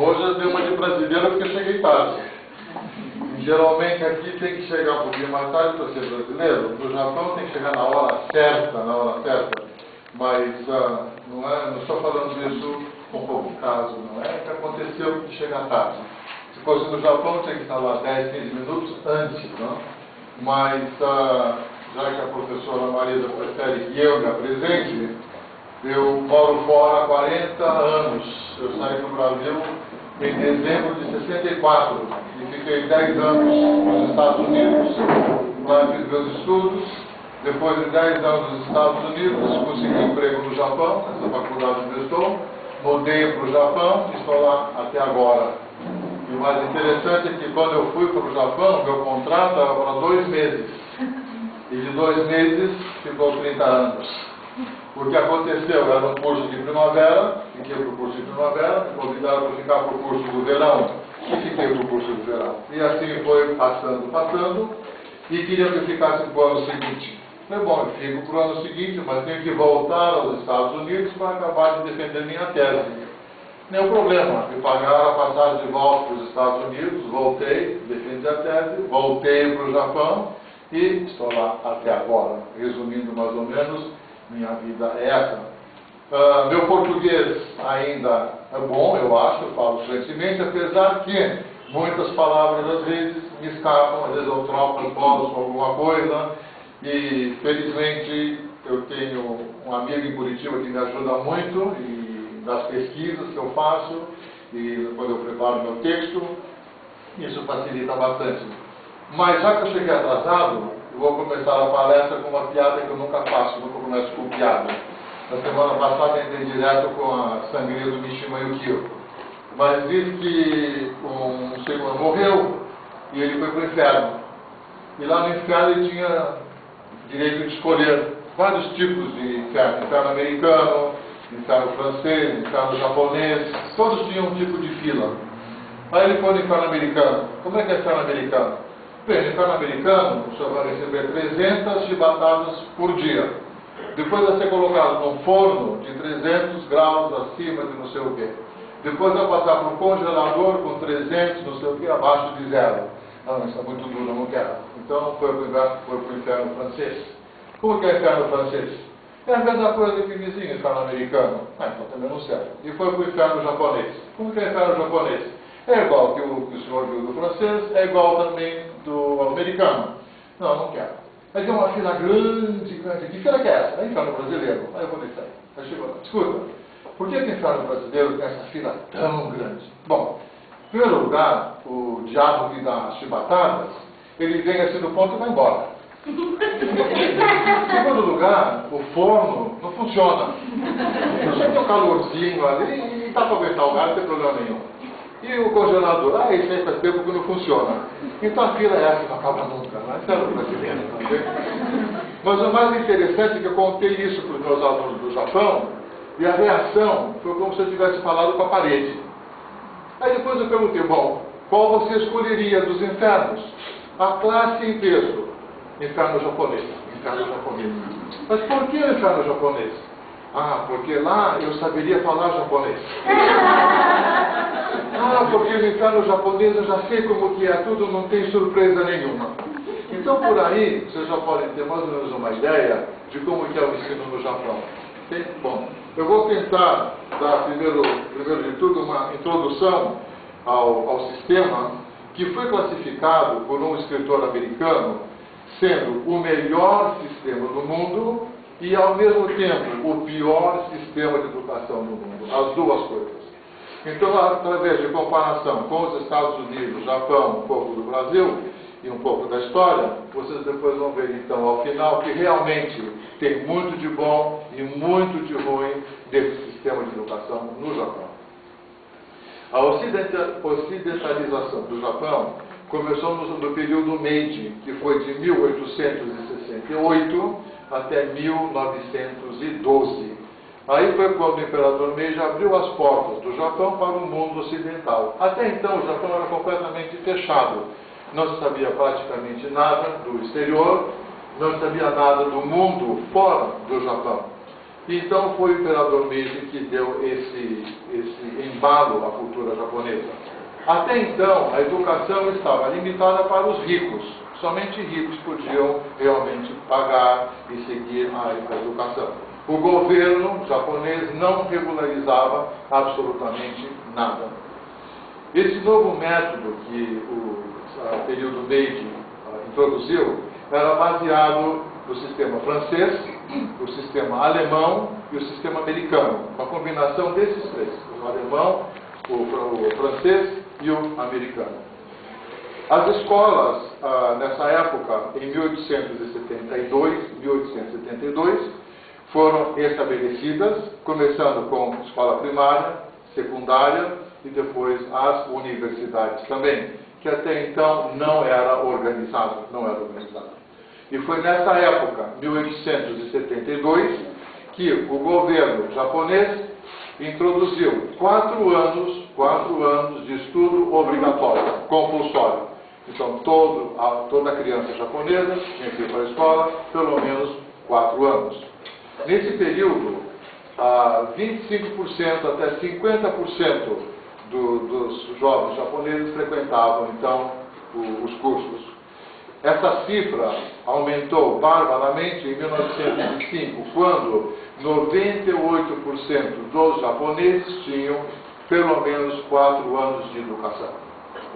Hoje eu dei uma de brasileira porque eu cheguei tarde. Geralmente aqui tem que chegar um pouquinho mais tarde para ser brasileiro. No Japão tem que chegar na hora certa, Mas não estou falando isso com pouco caso, não é que aconteceu de chegar tarde. Se fosse no Japão, tinha que estar lá 10, 15 minutos antes, não? Mas já que a professora Marisa prefere que eu me apresente, eu moro fora há 40 anos. Eu saí do Brasil em dezembro de 64 e fiquei 10 anos nos Estados Unidos. Lá fiz meus estudos. Depois de 10 anos nos Estados Unidos, consegui emprego no Japão, nessa faculdade onde eu estou. Mudei para o Japão e estou lá até agora. E o mais interessante é que quando eu fui para o Japão, meu contrato era para 2 meses. E de 2 meses ficou 30 anos. O que aconteceu? Era um curso de primavera, fiquei para o curso de primavera, me convidaram para ficar para o curso do verão, e fiquei para o curso do verão. E assim foi passando, e queria que eu ficasse para o ano seguinte. Falei, bom, eu fico para o ano seguinte, mas tenho que voltar aos Estados Unidos para acabar de defender minha tese. Nenhum problema, me pagaram a passagem de volta para os Estados Unidos, voltei, defendi a tese, voltei para o Japão, e estou lá até agora. Resumindo mais ou menos, minha vida é essa. Meu português ainda é bom, eu acho, eu falo fluentemente, apesar que muitas palavras às vezes me escapam, às vezes eu troco os polos com alguma coisa, e felizmente eu tenho um amigo em Curitiba que me ajuda muito e nas pesquisas que eu faço e quando eu preparo meu texto, isso facilita bastante. Mas já que eu cheguei atrasado, eu vou começar a palestra com uma piada que eu nunca faço, nunca começo com piada. Na semana passada entrei direto com a sangria do Mishima Yukio. Mas diz que um senhor morreu e ele foi para o inferno. E lá no inferno ele tinha direito de escolher vários tipos de inferno. Inferno americano, inferno francês, inferno japonês. Todos tinham um tipo de fila. Aí ele foi no inferno americano. Como é que é o inferno americano? Bem, no inferno americano, o senhor vai receber 300 chibatadas por dia. Depois vai ser colocado num forno de 300 graus acima de não sei o quê. Depois vai passar por um congelador com 300, não sei o quê, abaixo de zero. Não, isso é muito duro, eu não quero. Então foi para o inferno francês. Como que é o inferno francês? É a mesma coisa que vizinho, inferno americano. Então também não serve. E foi para o inferno japonês. Como que é o inferno japonês? É igual que o senhor viu do francês, é igual também do americano. Não, não quero. Aí tem uma fila grande. Que fila que é essa? É inferno brasileiro. Aí eu vou descer. Aí chegou lá. Escuta, por que o inferno brasileiro tem essa fila tão grande? Bom, em primeiro lugar, o diabo que dá as chibatadas, ele vem assim do ponto e vai embora. Em segundo lugar, o forno não funciona. Só tem um calorzinho ali e dá para aguentar o gás, não tem problema nenhum. E o congelador, isso aí faz tempo que não funciona. Então a fila é essa que não acaba nunca, não é? Sério brasileiro, tá? Mas o mais interessante é que eu contei isso para os meus alunos do Japão, e a reação foi como se eu tivesse falado com a parede. Aí depois eu perguntei, bom, qual você escolheria dos infernos? A classe em peso, inferno japonês. Mas por que o inferno japonês? Porque lá eu saberia falar japonês. Porque no inferno japonês eu já sei como que é tudo, não tem surpresa nenhuma. Então por aí vocês já podem ter mais ou menos uma ideia de como que é o ensino no Japão. Okay? Bom, eu vou tentar dar primeiro de tudo uma introdução ao sistema que foi classificado por um escritor americano sendo o melhor sistema do mundo e ao mesmo tempo o pior sistema de educação do mundo. As duas coisas. Então, através de comparação com os Estados Unidos, Japão, um pouco do Brasil e um pouco da história, vocês depois vão ver, então, ao final, que realmente tem muito de bom e muito de ruim desse sistema de educação no Japão. A ocidentalização do Japão começou no período Meiji, que foi de 1868 até 1912. Aí foi quando o imperador Meiji abriu as portas do Japão para o mundo ocidental. Até então o Japão era completamente fechado. Não se sabia praticamente nada do exterior, não se sabia nada do mundo fora do Japão. Então foi o imperador Meiji que deu esse embalo à cultura japonesa. Até então, a educação estava limitada para os ricos. Somente ricos podiam realmente pagar e seguir a educação. O governo japonês não regularizava absolutamente nada. Esse novo método que o período Meiji introduziu era baseado no sistema francês, o sistema alemão e o sistema americano. Uma combinação desses três, o alemão, o francês e o americano. As escolas, nessa época, em 1872, foram estabelecidas, começando com escola primária, secundária e depois as universidades também, que até então não era organizado. E foi nessa época, 1872, que o governo japonês introduziu 4 anos de estudo obrigatório, compulsório. Então, toda criança japonesa tinha que ir para a escola pelo menos 4 anos. Nesse período, 25% até 50% dos jovens japoneses frequentavam, então, os cursos. Essa cifra aumentou barbaramente em 1905, quando 98% dos japoneses tinham pelo menos 4 anos de educação.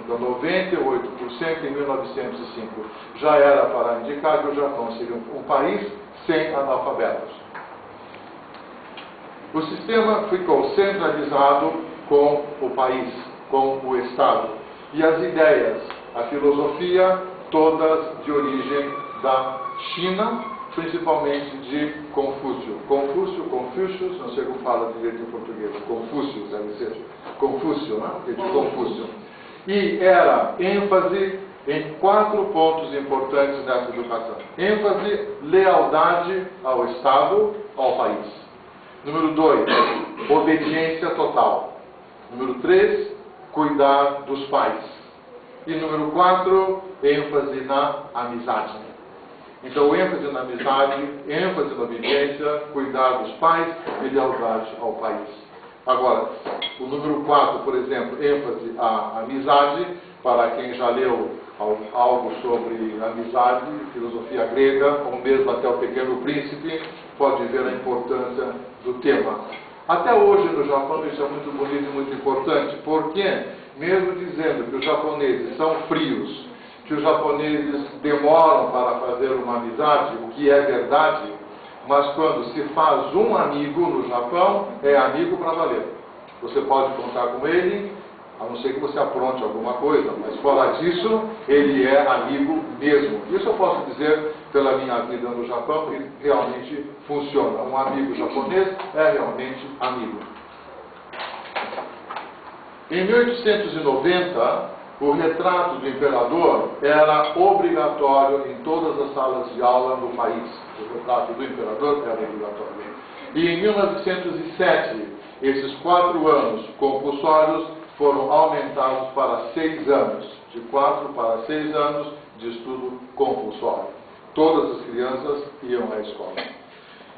Então, 98% em 1905 já era para indicar que o Japão seria um país sem analfabetos. O sistema ficou centralizado com o país, com o Estado. E as ideias, a filosofia, todas de origem da China, principalmente de Confúcio. Confúcio, não sei como fala direito em português. Confúcio, deve ser. Confúcio, né? De Confúcio. E era ênfase em 4 pontos importantes nessa educação. ênfase, lealdade ao Estado, ao país. Número 2, obediência total. Número 3, cuidar dos pais. E número 4, ênfase na amizade. Então, ênfase na amizade, ênfase na obediência, cuidar dos pais e lealdade ao país. Agora, o número 4, por exemplo, ênfase à amizade, para quem já leu algo sobre amizade, filosofia grega, ou mesmo até o Pequeno Príncipe, pode ver a importância do tema. Até hoje no Japão isso é muito bonito e muito importante, porque mesmo dizendo que os japoneses são frios, que os japoneses demoram para fazer uma amizade, o que é verdade, mas quando se faz um amigo no Japão, é amigo para valer. Você pode contar com ele, a não ser que você apronte alguma coisa, mas fora disso, ele é amigo mesmo. Isso eu posso dizer pela minha vida no Japão, e realmente funciona. Um amigo japonês é realmente amigo. Em 1890, o retrato do imperador era obrigatório em todas as salas de aula do país. O retrato do imperador era obrigatório. E em 1907, esses 4 anos compulsórios foram aumentados para 6 anos. De 4 para 6 anos de estudo compulsório. Todas as crianças iam à escola.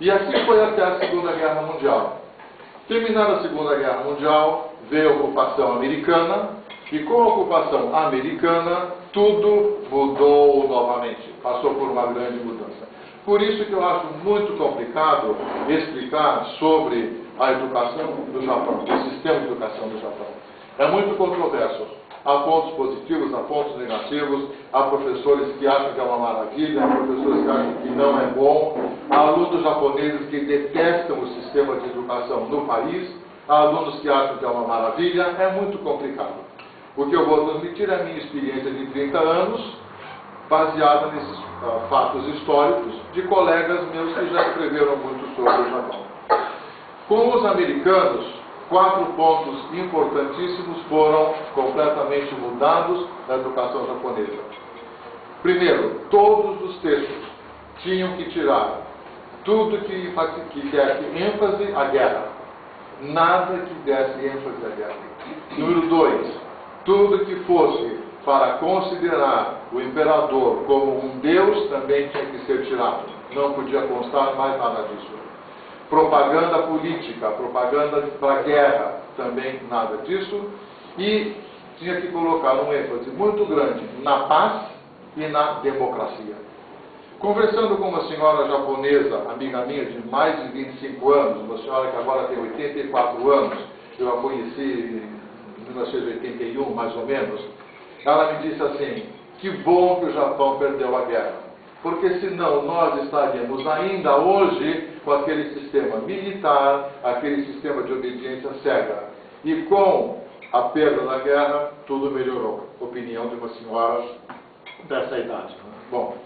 E assim foi até a Segunda Guerra Mundial. Terminada a Segunda Guerra Mundial, veio a ocupação americana, e com a ocupação americana, tudo mudou novamente. Passou por uma grande mudança. Por isso que eu acho muito complicado explicar sobre a educação do Japão, o sistema de educação do Japão. É muito controverso. Há pontos positivos, há pontos negativos, há professores que acham que é uma maravilha, há professores que acham que não é bom, há alunos japoneses que detestam o sistema de educação no país, há alunos que acham que é uma maravilha, é muito complicado. O que eu vou transmitir é a minha experiência de 30 anos, baseada nesses fatos históricos de colegas meus que já escreveram muito sobre o Japão. Com os americanos, 4 pontos importantíssimos foram completamente mudados na educação japonesa. Primeiro, todos os textos tinham que tirar tudo que desse ênfase à guerra. Nada que desse ênfase à guerra. Número 2, tudo que fosse para considerar o imperador como um deus também tinha que ser tirado. Não podia constar mais nada disso. Propaganda política, propaganda para guerra, também nada disso. E tinha que colocar um ênfase muito grande na paz e na democracia. Conversando com uma senhora japonesa, amiga minha de mais de 25 anos, uma senhora que agora tem 84 anos, eu a conheci em 1981, mais ou menos, ela me disse assim, que bom que o Japão perdeu a guerra, porque senão nós estaríamos ainda hoje com aquele sistema militar, aquele sistema de obediência cega. E com a perda da guerra, tudo melhorou. Opinião de uma senhora dessa idade. Bom,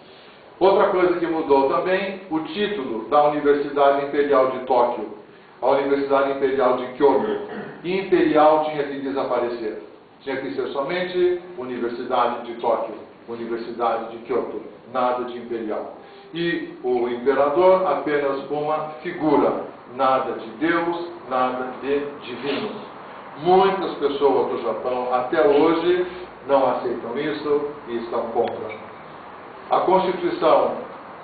outra coisa que mudou também, o título da Universidade Imperial de Tóquio, a Universidade Imperial de Kyoto. Imperial tinha que desaparecer. Tinha que ser somente Universidade de Tóquio, Universidade de Kyoto, nada de imperial. E o imperador apenas uma figura, nada de Deus, nada de divino. Muitas pessoas do Japão até hoje não aceitam isso e estão contra. A Constituição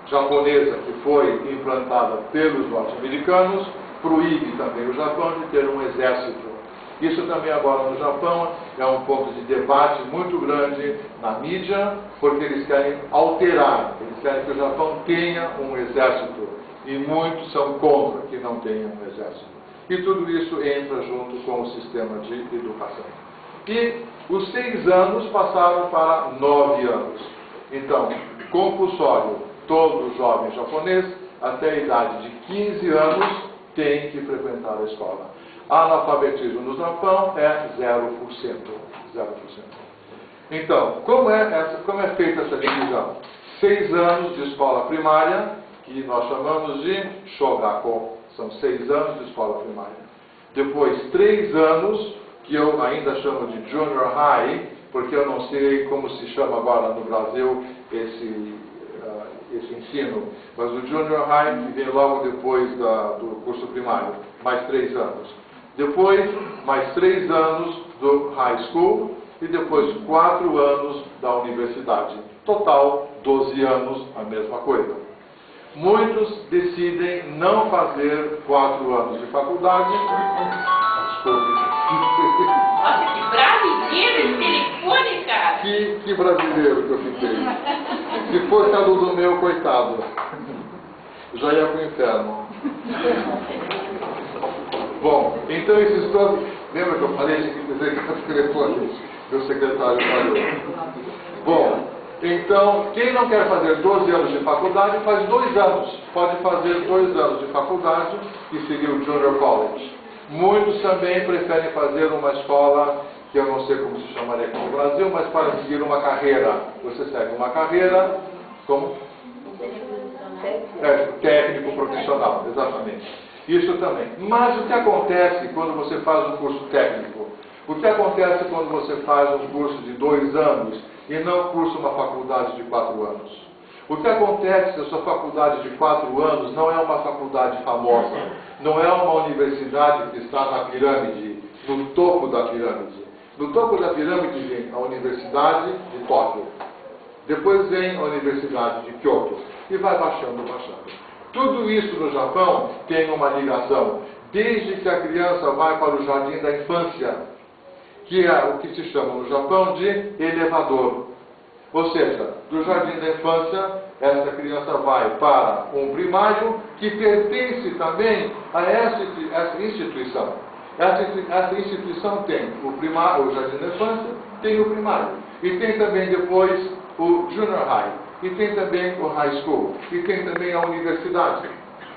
japonesa, que foi implantada pelos norte-americanos, proíbe também o Japão de ter um exército. Isso também agora no Japão é um ponto de debate muito grande na mídia, porque eles querem alterar, eles querem que o Japão tenha um exército, e muitos são contra que não tenha um exército. E tudo isso entra junto com o sistema de educação. E os 6 anos passaram para 9 anos. Então, compulsório, todo jovem japonês, até a idade de 15 anos, tem que frequentar a escola. Analfabetismo no Japão é 0%. 0%. Então, como é feita essa divisão? 6 anos de escola primária, que nós chamamos de Shogako. São 6 anos de escola primária. Depois, 3 anos, que eu ainda chamo de Junior High, porque eu não sei como se chama agora no Brasil esse ensino. Mas o Junior High, que vem logo depois do curso primário, mais 3 anos. Depois, mais 3 anos do High School e depois 4 anos da universidade. Total, 12 anos, a mesma coisa. Muitos decidem não fazer 4 anos de faculdade. Desculpe. Nossa, que brasileiro esse telefone, cara! Que brasileiro que eu fiquei. Se fosse aluno meu, coitado, já ia para o inferno. Bom, então esses todos... Lembra que eu falei que dizer que o telefone meu secretário falou? Bom, então, quem não quer fazer 12 anos de faculdade, faz 2 anos. Pode fazer 2 anos de faculdade, que seria o Junior College. Muitos também preferem fazer uma escola, que eu não sei como se chamaria aqui no Brasil, mas para seguir uma carreira. Você segue uma carreira, como? Técnico profissional, exatamente. Isso também. Mas o que acontece quando você faz um curso técnico? O que acontece quando você faz um curso de 2 anos e não cursa uma faculdade de 4 anos? O que acontece se a sua faculdade de 4 anos não é uma faculdade famosa, não é uma universidade que está na pirâmide, no topo da pirâmide? No topo da pirâmide vem a Universidade de Tóquio, depois vem a Universidade de Kyoto, e vai baixando, baixando. Tudo isso no Japão tem uma ligação, desde que a criança vai para o jardim da infância, que é o que se chama no Japão de elevador. Ou seja, do jardim da infância, essa criança vai para um primário que pertence também a essa instituição. Essa instituição tem o primário, o jardim da infância, tem o primário. E tem também depois o junior high. E tem também o high school. E tem também a universidade.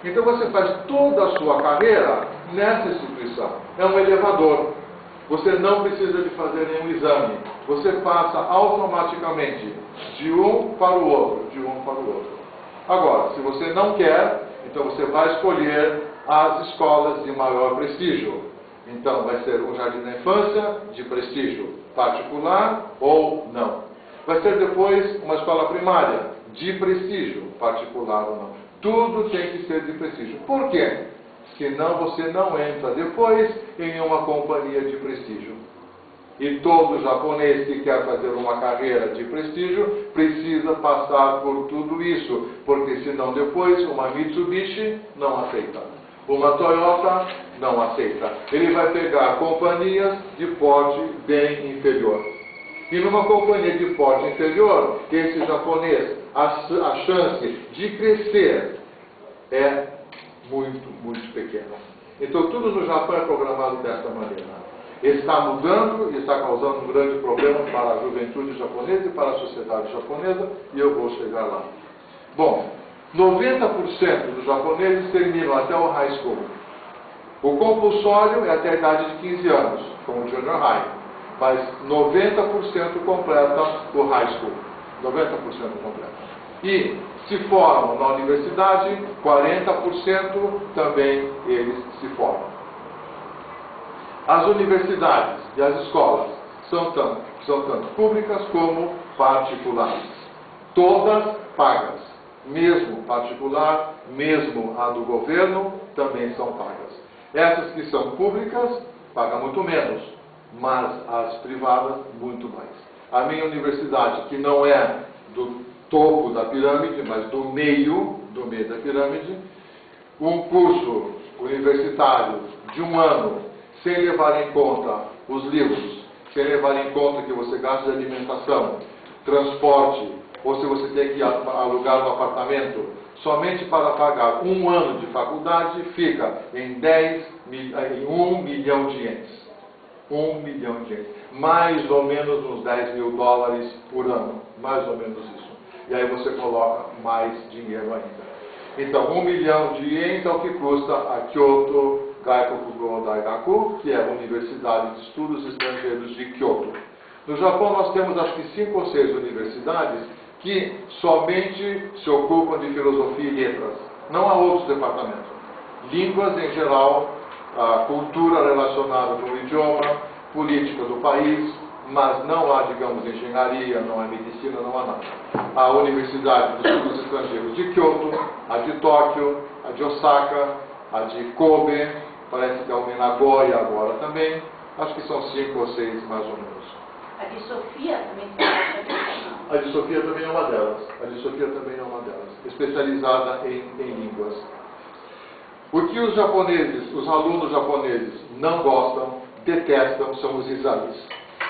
Então você faz toda a sua carreira nessa instituição. É um elevador. Você não precisa de fazer nenhum exame. Você passa automaticamente de um para o outro, de um para o outro. Agora, se você não quer, então você vai escolher as escolas de maior prestígio. Então vai ser um jardim da infância de prestígio, particular ou não. Vai ser depois uma escola primária de prestígio, particular ou não. Tudo tem que ser de prestígio. Por quê? Senão você não entra depois em uma companhia de prestígio. E todo japonês que quer fazer uma carreira de prestígio precisa passar por tudo isso, porque senão depois uma Mitsubishi não aceita. Uma Toyota não aceita. Ele vai pegar companhias de porte bem inferior. E numa companhia de porte inferior, esse japonês, a chance de crescer é muito, muito pequena. Então tudo no Japão é programado dessa maneira. Está mudando e está causando um grande problema para a juventude japonesa e para a sociedade japonesa, e eu vou chegar lá. Bom, 90% dos japoneses terminam até o high school. O compulsório é até a idade de 15 anos, como o junior high, mas 90% completa o high school. 90% completa. E se formam na universidade, 40% também eles se formam. As universidades e as escolas são tanto públicas como particulares. Todas pagas. Mesmo particular, mesmo a do governo, também são pagas. Essas que são públicas, pagam muito menos, mas as privadas, muito mais. A minha universidade, que não é do topo da pirâmide, mas do meio da pirâmide, um curso universitário de um ano, sem levar em conta os livros, sem levar em conta que você gasta de alimentação, transporte, ou se você tem que alugar um apartamento, somente para pagar um ano de faculdade, fica em 1 milhão de ienes. 1 milhão de ienes. Mais ou menos uns 10 mil dólares por ano. Mais ou menos isso. E aí você coloca mais dinheiro ainda. Então, 1 milhão de ienes é o que custa a Kyoto Gaikukugo Daigaku, que é a Universidade de Estudos Estrangeiros de Kyoto. No Japão nós temos acho que 5 ou 6 universidades que somente se ocupam de filosofia e letras. Não há outros departamentos. Línguas em geral, a cultura relacionada com o idioma, política do país, mas não há, digamos, engenharia, não há medicina, não há nada. A Universidade de Estudos Estrangeiros de Kyoto, a de Tóquio, a de Osaka, a de Kobe, parece que há uma em Nagoya agora também. Acho que são 5 ou 6 mais ou menos. A de Sofia também está. A de Sofia também é uma delas. A de Sofia também é uma delas. Especializada em línguas. O que os japoneses, os alunos japoneses não gostam, detestam, são os exames.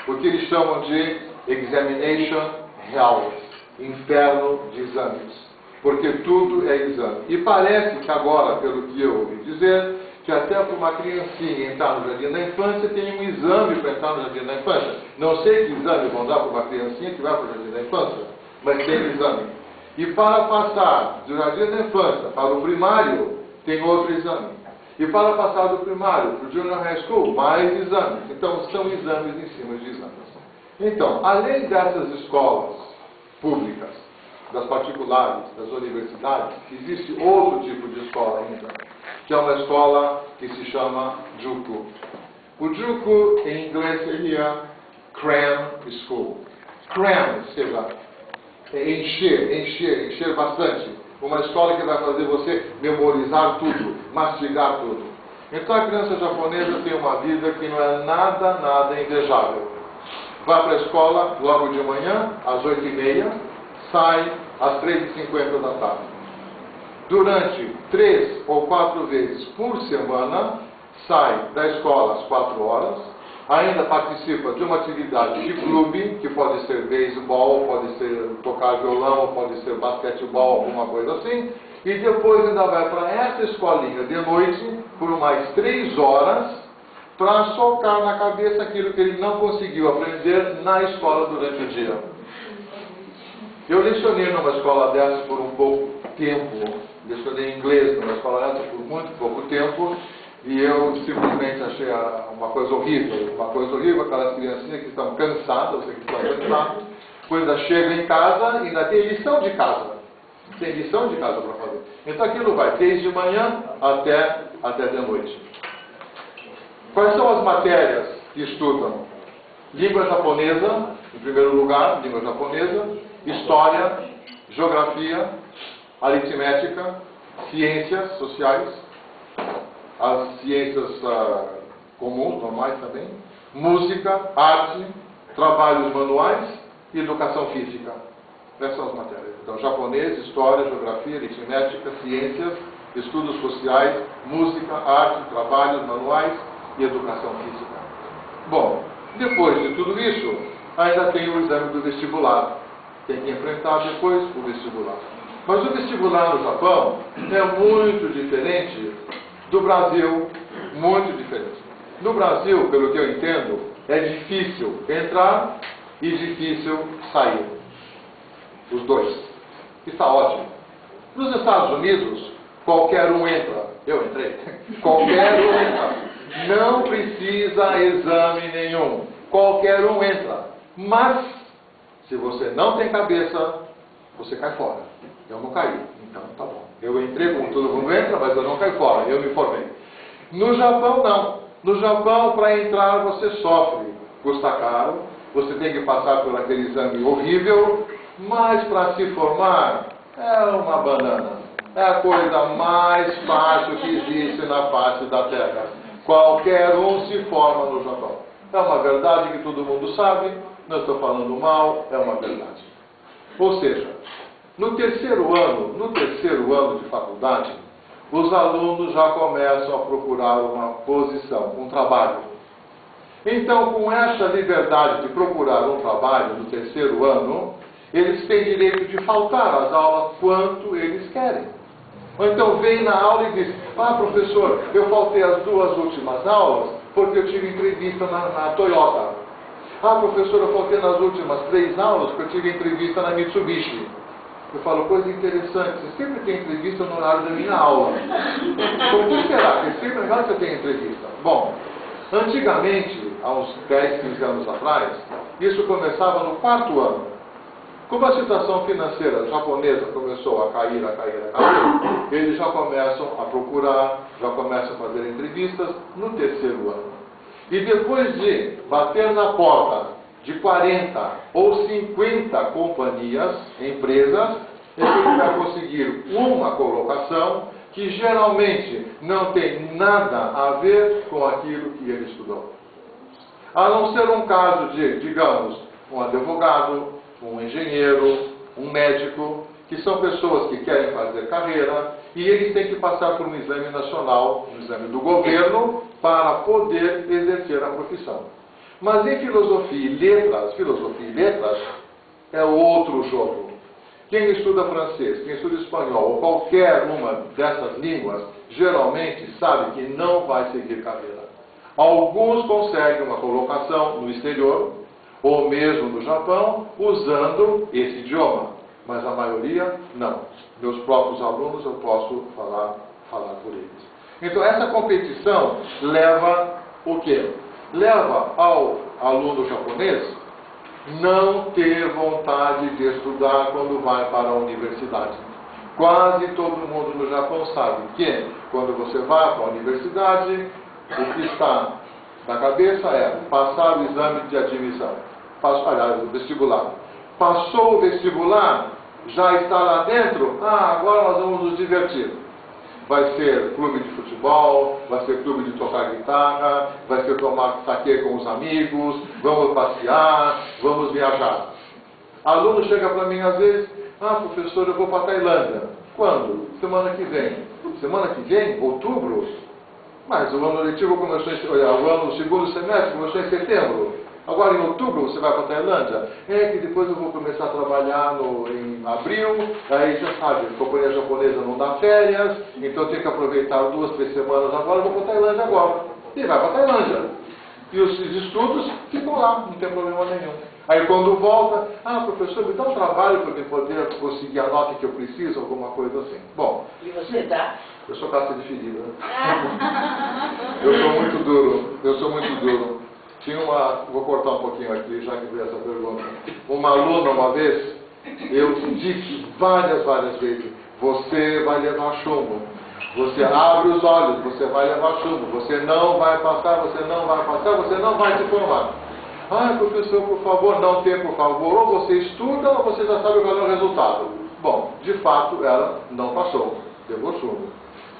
O que eles chamam de examination hell, inferno de exames. Porque tudo é exame. E parece que agora, pelo que eu ouvi dizer, que até para uma criancinha entrar no jardim da infância, tem um exame para entrar no jardim da infância. Não sei que exame vão dar para uma criancinha que vai para o jardim da infância, mas tem exame. E para passar do jardim da infância para o primário, tem outro exame. E para passar do primário para o junior high school, mais exames. Então, são exames em cima de exames. Então, além dessas escolas públicas, das particulares, das universidades, existe outro tipo de escola ainda, que é uma escola que se chama Juku. O Juku, em inglês, seria cram school. Cram, ou seja, encher bastante. Uma escola que vai fazer você memorizar tudo, mastigar tudo. Então a criança japonesa tem uma vida que não é nada invejável. Vai para a escola logo de manhã, às 8h30, sai às 3h50 da tarde. Durante 3 ou 4 vezes por semana, sai da escola às 4 horas, ainda participa de uma atividade de clube, que pode ser beisebol, pode ser tocar violão, pode ser basquetebol, alguma coisa assim, e depois ainda vai para essa escolinha de noite por mais 3 horas para socar na cabeça aquilo que ele não conseguiu aprender na escola durante o dia. Eu lecionei numa escola dessa por um pouco tempo, lecionei inglês numa escola dessa por muito pouco tempo, e eu simplesmente achei uma coisa horrível, aquelas criancinhas que estão cansadas, que estão cansadas, quando chegam em casa, ainda tem lição de casa. Tem lição de casa para fazer. Então aquilo vai desde manhã até de noite. Quais são as matérias que estudam? Língua japonesa, em primeiro lugar, língua japonesa, história, geografia, aritmética, ciências sociais, as ciências comuns, normais também, música, arte, trabalhos manuais e educação física. Essas são as matérias. Então, japonês, história, geografia, aritmética, ciências, estudos sociais, música, arte, trabalhos manuais e educação física. Bom, depois de tudo isso, ainda tem o exame do vestibular. Tem que enfrentar depois o vestibular. Mas o vestibular no Japão é muito diferente do Brasil, muito diferente. No Brasil, pelo que eu entendo, é difícil entrar e difícil sair. Os dois. Está ótimo. Nos Estados Unidos, qualquer um entra. Eu entrei. Qualquer um entra. Não precisa exame nenhum. Qualquer um entra. Mas, se você não tem cabeça, você cai fora. Eu não caí. Então, tá bom. Eu entrei como todo mundo entra, mas eu não caí fora. Eu me formei. No Japão, não. No Japão, para entrar, você sofre. Custa caro. Você tem que passar por aquele exame horrível. Mas, para se formar, é uma banana. É a coisa mais fácil que existe na face da Terra. Qualquer um se forma no Japão. É uma verdade que todo mundo sabe. Não estou falando mal, é uma verdade. Ou seja, no terceiro ano de faculdade, os alunos já começam a procurar uma posição, um trabalho. Então, com essa liberdade de procurar um trabalho no terceiro ano, eles têm direito de faltar às aulas quanto eles querem. Ou então vem na aula e diz: ah, professor, eu faltei as 2 últimas aulas porque eu tive entrevista na Toyota. Ah, professor, eu faltei nas últimas 3 aulas porque eu tive entrevista na Mitsubishi. Eu falo, coisa interessante, você sempre tem entrevista no horário da minha aula. Por que será? Porque sempre é legal que você tenha entrevista. Bom, antigamente, há uns 10, 15 anos atrás, isso começava no 4º ano. Como a situação financeira japonesa começou a cair, eles já começam a procurar, já começam a fazer entrevistas no terceiro ano. E depois de bater na porta de 40 ou 50 companhias, empresas, ele vai conseguir uma colocação que geralmente não tem nada a ver com aquilo que ele estudou. A não ser um caso de, digamos, um advogado, um engenheiro, um médico, que são pessoas que querem fazer carreira e eles têm que passar por um exame nacional, um exame do governo, para poder exercer a profissão. Mas em filosofia e letras é outro jogo. Quem estuda francês, quem estuda espanhol ou qualquer uma dessas línguas, geralmente sabe que não vai seguir carreira. Alguns conseguem uma colocação no exterior, ou mesmo no Japão, usando esse idioma, mas a maioria não. Meus próprios alunos eu posso falar por eles. Então essa competição leva o quê? Leva ao aluno japonês não ter vontade de estudar quando vai para a universidade. Quase todo mundo no Japão sabe que quando você vai para a universidade, o que está na cabeça é passar o exame de admissão. Aliás, o vestibular. Passou o vestibular, já está lá dentro, agora nós vamos nos divertir. Vai ser clube de futebol, vai ser clube de tocar guitarra, vai ser tomar saquê com os amigos, vamos passear, vamos viajar. Aluno chega para mim às vezes: professor, eu vou para a Tailândia. Quando? Semana que vem. Semana que vem? Outubro? Mas o ano letivo começou o segundo semestre começou em setembro. Agora em outubro você vai para a Tailândia? É que depois eu vou começar a trabalhar em abril, aí já sabe, a companhia japonesa não dá férias, então eu tenho que aproveitar 2, 3 semanas agora, eu vou para a Tailândia agora. E vai para a Tailândia. E os estudos ficam lá, não tem problema nenhum. Aí quando volta, professor, me dá um trabalho para eu poder conseguir a nota que eu preciso, alguma coisa assim. Bom. E você dá? Eu sou caça de ferida. Eu sou muito duro. Vou cortar um pouquinho aqui, já que veio essa pergunta. Uma aluna, uma vez, eu disse várias vezes: você vai levar chumbo. Você abre os olhos, você vai levar chumbo. Você não vai passar, você não vai se formar. Professor, por favor, não tem por favor. Ou você estuda, ou você já sabe qual é o resultado. Bom, de fato, ela não passou. Levou chumbo.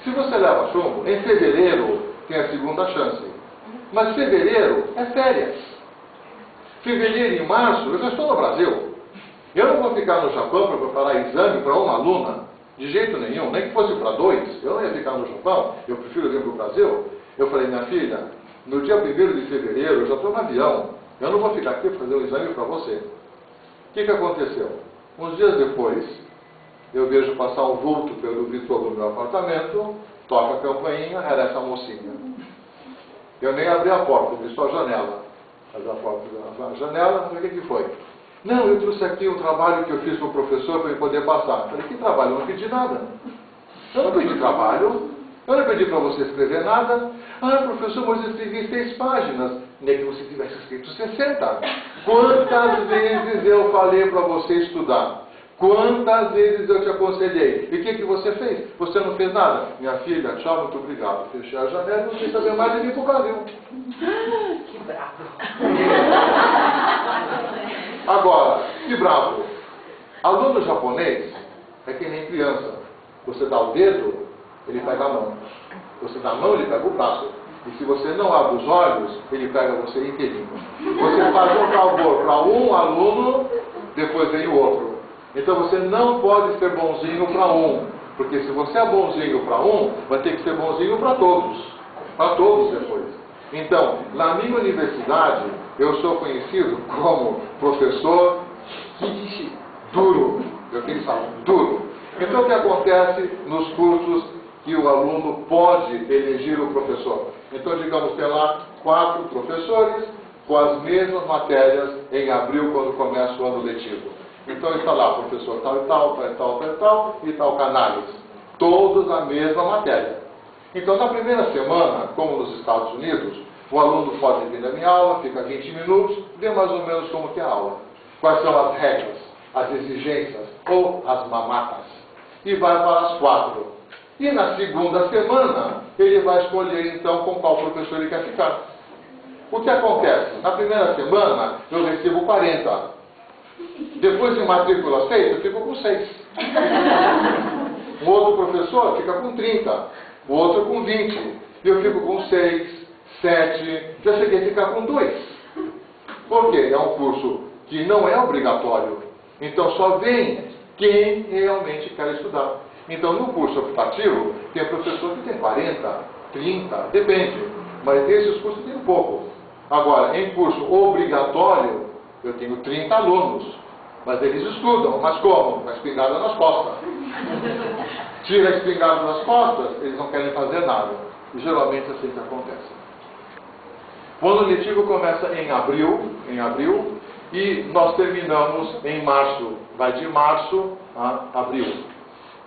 Se você leva chumbo, em fevereiro tem a segunda chance. Mas fevereiro é férias. Fevereiro e março eu já estou no Brasil. Eu não vou ficar no Japão para preparar exame para uma aluna. De jeito nenhum, nem que fosse para 2, eu não ia ficar no Japão, eu prefiro vir para o Brasil. Eu falei, minha filha, no dia 1º de fevereiro eu já estou no avião, eu não vou ficar aqui para fazer um exame para você. O que aconteceu? Uns dias depois, eu vejo passar um vulto pelo vitor do meu apartamento, toca a campainha, era essa mocinha. Eu nem abri a porta, abri só a janela. Abri a porta da janela, falei, o que foi? Não, eu trouxe aqui um trabalho que eu fiz para o professor para ele poder passar. Eu falei, que trabalho? Eu não pedi nada. Eu não pedi trabalho, eu não pedi para você escrever nada. Ah, professor, mas eu escrevi 6 páginas. Nem que você tivesse escrito 60. Quantas vezes eu falei para você estudar? Quantas vezes eu te aconselhei? E o que você fez? Você não fez nada. Minha filha, tchau, muito obrigado. Fechei a janela e não quis saber mais de vir para o Brasil. Que bravo. Agora, que bravo. Aluno japonês é que nem criança. Você dá o dedo, ele pega a mão. Você dá a mão, ele pega o braço. E se você não abre os olhos, ele pega você inteirinho. Você faz um favor para um aluno, depois vem o outro. Então você não pode ser bonzinho para um. Porque se você é bonzinho para um, vai ter que ser bonzinho para todos. Para todos depois. Então, na minha universidade, eu sou conhecido como professor duro. Eu queria falar duro. Então, o que acontece nos cursos que o aluno pode eleger o professor? Então, digamos, tem lá 4 professores com as mesmas matérias em abril, quando começa o ano letivo. Então, está lá, professor tal e tal, tal e tal, tal e tal, e tal canais. Todos a mesma matéria. Então, na primeira semana, como nos Estados Unidos, o aluno pode vir na minha aula, fica 20 minutos, vê mais ou menos como que é a aula. Quais são as regras, as exigências ou as mamatas. E vai para as 4. E na segunda semana, ele vai escolher então com qual professor ele quer ficar. O que acontece? Na primeira semana, eu recebo 40. Depois de matrícula 6, eu fico com 6. Um outro professor fica com 30. O outro com 20. E eu fico com 6, 7. Já cheguei a ficar com 2. Por quê? É um curso que não é obrigatório. Então só vem quem realmente quer estudar. Então no curso optativo, tem professor que tem 40, 30, depende. Mas esses cursos tem um pouco. Agora, em curso obrigatório, eu tenho 30 alunos. Mas eles estudam. Mas como? Com a espingarda nas costas. Tira a espingarda das costas, eles não querem fazer nada. E geralmente assim que acontece. O ano letivo começa em abril, e nós terminamos em março. Vai de março a abril.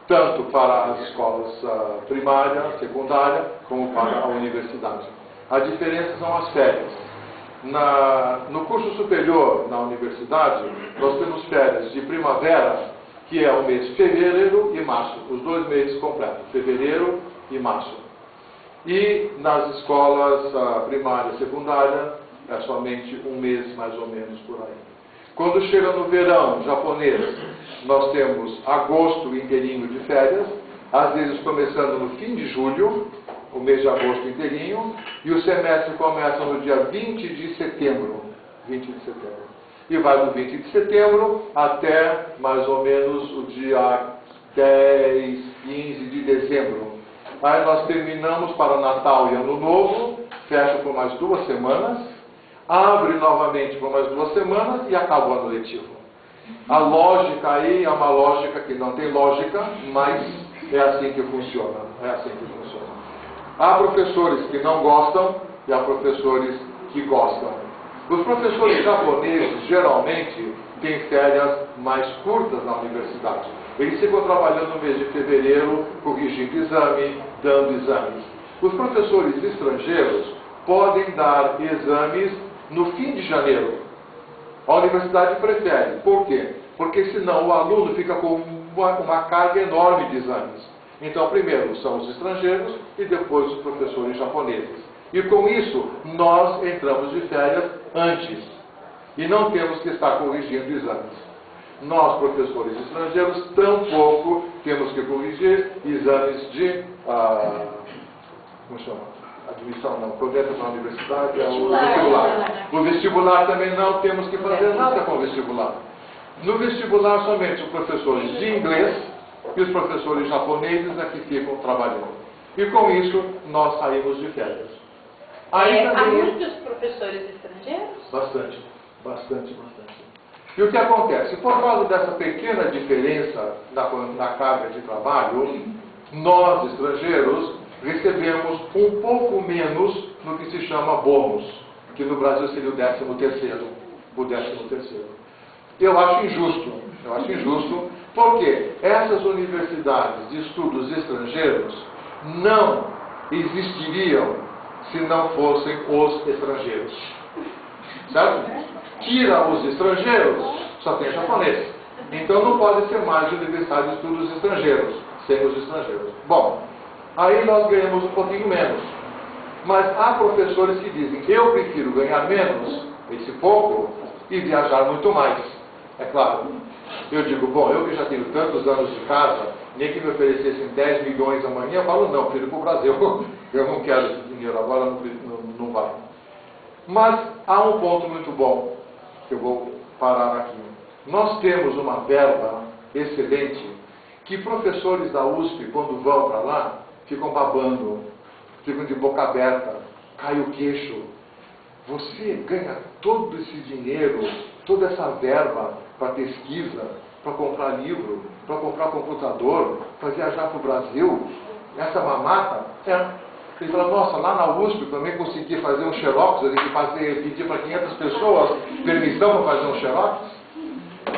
Tanto para as escolas primária, secundária, como para a universidade. A diferença são as férias. No curso superior, na universidade, nós temos férias de primavera, que é o mês de fevereiro e março. Os 2 meses completos, fevereiro e março. E nas escolas primária e secundária, é somente um mês mais ou menos por aí. Quando chega no verão japonês, nós temos agosto inteirinho de férias, às vezes começando no fim de julho, o mês de agosto inteirinho, e o semestre começa no dia 20 de setembro. 20 de setembro. E vai do 20 de setembro até mais ou menos o dia 10, 15 de dezembro. Aí nós terminamos para Natal e Ano Novo, fecha por mais 2 semanas, abre novamente por mais 2 semanas e acaba o ano letivo. A lógica aí é uma lógica que não tem lógica, mas é assim que funciona. É assim que funciona. Há professores que não gostam e há professores que gostam. Os professores japoneses geralmente têm férias mais curtas na universidade. Eles ficam trabalhando no mês de fevereiro, corrigindo exame, dando exames. Os professores estrangeiros podem dar exames no fim de janeiro. A universidade prefere. Por quê? Porque senão o aluno fica com uma carga enorme de exames. Então, primeiro são os estrangeiros e depois os professores japoneses. E com isso, nós entramos de férias antes. E não temos que estar corrigindo exames. Nós, professores estrangeiros, tampouco temos que corrigir exames de... como chama? Admissão não, quando entra na universidade é o vestibular. O vestibular também não temos que fazer nada com o vestibular. No vestibular, somente os professores de inglês e os professores japoneses aqui ficam trabalhando. E com isso, nós saímos de férias. Aí Há também... muitos professores estrangeiros? Bastante. E o que acontece? Por causa dessa pequena diferença na carga de trabalho, nós, estrangeiros, recebemos um pouco menos no que se chama bônus, que no Brasil seria o 13º. O 13º. Eu acho injusto, porque essas universidades de estudos estrangeiros não existiriam se não fossem os estrangeiros. Certo? Tira os estrangeiros, só tem japonês. Então não pode ser mais Universidade de Estudos Estrangeiros, sem os estrangeiros. Bom, aí nós ganhamos um pouquinho menos. Mas há professores que dizem que eu prefiro ganhar menos, esse pouco, e viajar muito mais. É claro. Eu digo, bom, eu que já tenho tantos anos de casa, nem que me oferecessem 10 milhões amanhã, eu falo, não, filho, para o Brasil. Eu não quero esse dinheiro, agora não vai. Mas há um ponto muito bom, que eu vou parar aqui. Nós temos uma verba excelente, que professores da USP, quando vão para lá, ficam babando, ficam de boca aberta, cai o queixo. Você ganha todo esse dinheiro, toda essa verba para pesquisa, para comprar livro, para comprar computador, para viajar para o Brasil, essa mamata, ele fala, nossa, lá na USP eu também consegui fazer um xerox, eu pedir para 500 pessoas permissão para fazer um xerox.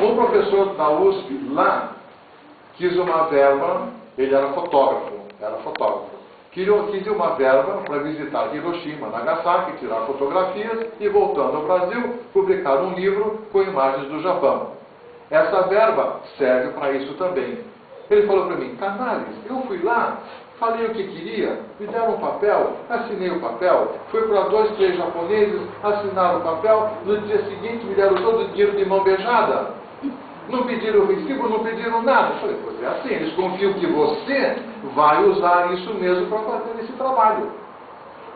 Um professor da USP lá quis uma verba, ele era fotógrafo. Quis uma verba para visitar Hiroshima, Nagasaki, tirar fotografias e, voltando ao Brasil, publicar um livro com imagens do Japão. Essa verba serve para isso também. Ele falou para mim, Canales, eu fui lá, falei o que queria, me deram um papel, assinei o papel, fui para 2, 3 japoneses, assinaram o papel, no dia seguinte me deram todo o dinheiro de mão beijada. Não pediram recibo, não pediram nada. Eu falei, pois é assim, eles confiam que você vai usar isso mesmo para fazer esse trabalho.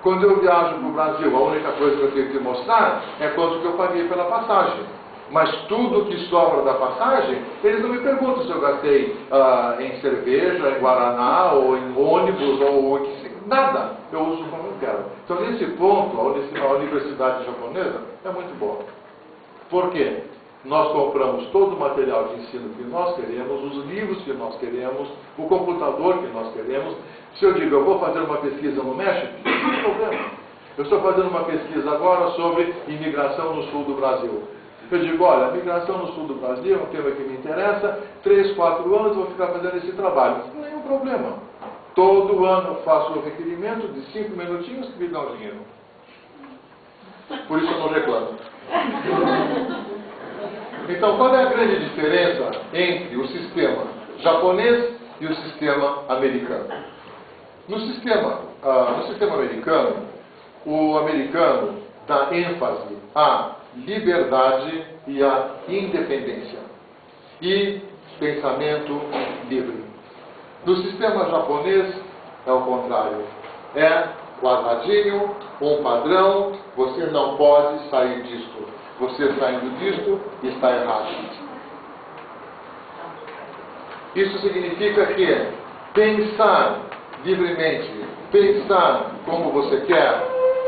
Quando eu viajo para o Brasil, a única coisa que eu tenho que mostrar é quanto que eu paguei pela passagem. Mas tudo que sobra da passagem, eles não me perguntam se eu gastei em cerveja, em guaraná, ou em ônibus, ou nada. Eu uso como eu quero. Então, nesse ponto, a universidade japonesa é muito boa. Por quê? Nós compramos todo o material de ensino que nós queremos, os livros que nós queremos, o computador que nós queremos. Se eu digo, eu vou fazer uma pesquisa no México, não tem problema. Eu estou fazendo uma pesquisa agora sobre imigração no sul do Brasil. Eu digo, olha, a migração no sul do Brasil é um tema que me interessa, 3, 4 anos eu vou ficar fazendo esse trabalho. Não tem nenhum problema. Todo ano eu faço o requerimento de 5 minutinhos que me dão dinheiro. Por isso eu não reclamo. Então, qual é a grande diferença entre o sistema japonês e o sistema americano? No sistema americano, o americano dá ênfase à liberdade e à independência e pensamento livre. No sistema japonês é o contrário. É quadradinho, um padrão, você não pode sair disto. Você saindo disto está errado. Isso significa que pensar livremente, pensar como você quer,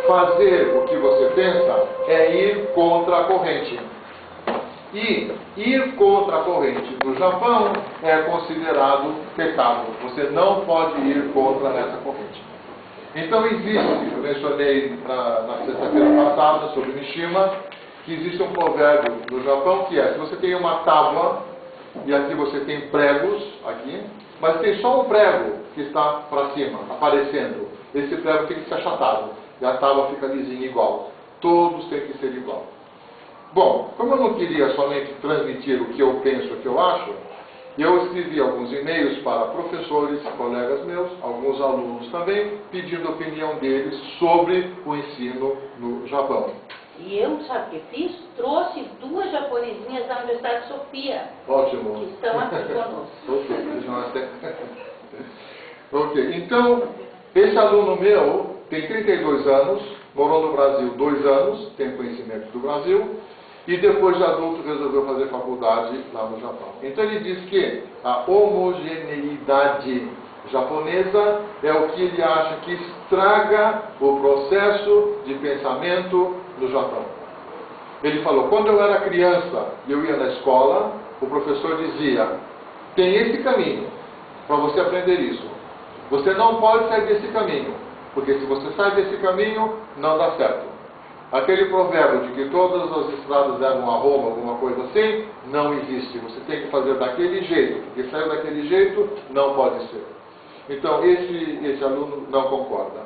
fazer o que você pensa, é ir contra a corrente. E ir contra a corrente no Japão é considerado pecado. Você não pode ir contra essa corrente. Então existe, eu mencionei na sexta-feira passada sobre Mishima, que existe um provérbio no Japão que é, se você tem uma tábua, e aqui você tem pregos, aqui, mas tem só um prego que está para cima, aparecendo. Esse prego tem que ser achatado, e a tábua fica lisinha igual. Todos têm que ser igual. Bom, como eu não queria somente transmitir o que eu penso, o que eu acho, eu escrevi alguns e-mails para professores, colegas meus, alguns alunos também, pedindo a opinião deles sobre o ensino no Japão. E eu, sabe o que fiz? Trouxe 2 japonesinhas da Universidade de Sofia. Ótimo. Que estão aqui conosco. Ok, então, esse aluno meu tem 32 anos, morou no Brasil 2 anos, tem conhecimento do Brasil, e depois de adulto resolveu fazer faculdade lá no Japão. Então ele diz que a homogeneidade japonesa é o que ele acha que estraga o processo de pensamento no Japão. Ele falou, quando eu era criança e eu ia na escola, o professor dizia, tem esse caminho para você aprender isso. Você não pode sair desse caminho, porque se você sai desse caminho, não dá certo. Aquele provérbio de que todas as estradas levam a Roma, alguma coisa assim, não existe. Você tem que fazer daquele jeito, porque saiu daquele jeito, não pode ser. Então, esse aluno não concorda.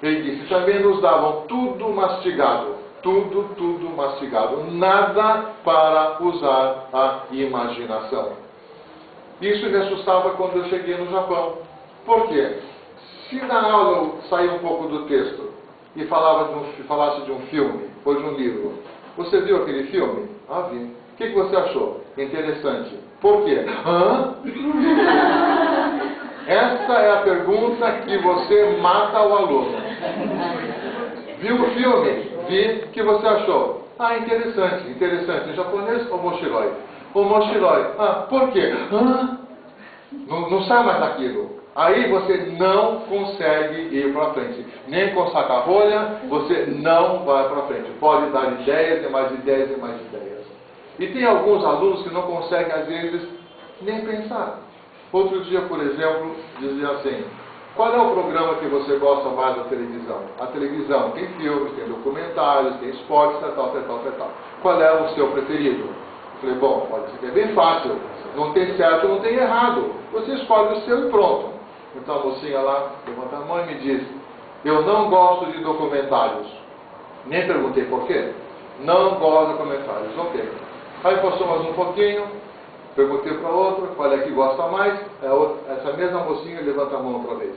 Ele disse, também nos davam tudo mastigado. Tudo mastigado. Nada para usar a imaginação. Isso me assustava quando eu cheguei no Japão. Por quê? Se na aula eu sair um pouco do texto e falasse de um filme ou de um livro, você viu aquele filme? Ah, vi. O que você achou? Interessante. Por quê? Hã? Essa é a pergunta que você mata o aluno. Viu o filme? Vi. O que você achou? Ah, interessante. Em japonês, omoshiroi. Omoshiroi. Ah, por quê? Hã? Não sai mais daquilo. Aí você não consegue ir para frente. Nem com saca-rolha, você não vai para frente. Pode dar ideias e mais ideias e mais ideias. E tem alguns alunos que não conseguem, às vezes, nem pensar. Outro dia, por exemplo, dizia assim, qual é o programa que você gosta mais da televisão? A televisão tem filmes, tem documentários, tem esportes, tal. Qual é o seu preferido? Eu falei, bom, pode ser que é bem fácil. Não tem certo, não tem errado. Você escolhe o seu e pronto. Então a mocinha lá levanta a mão e me diz, eu não gosto de documentários. Nem perguntei por quê. Não gosto de documentários. Ok. Aí passou mais um pouquinho, perguntei para outra, qual é que gosta mais? Essa mesma mocinha levanta a mão outra vez.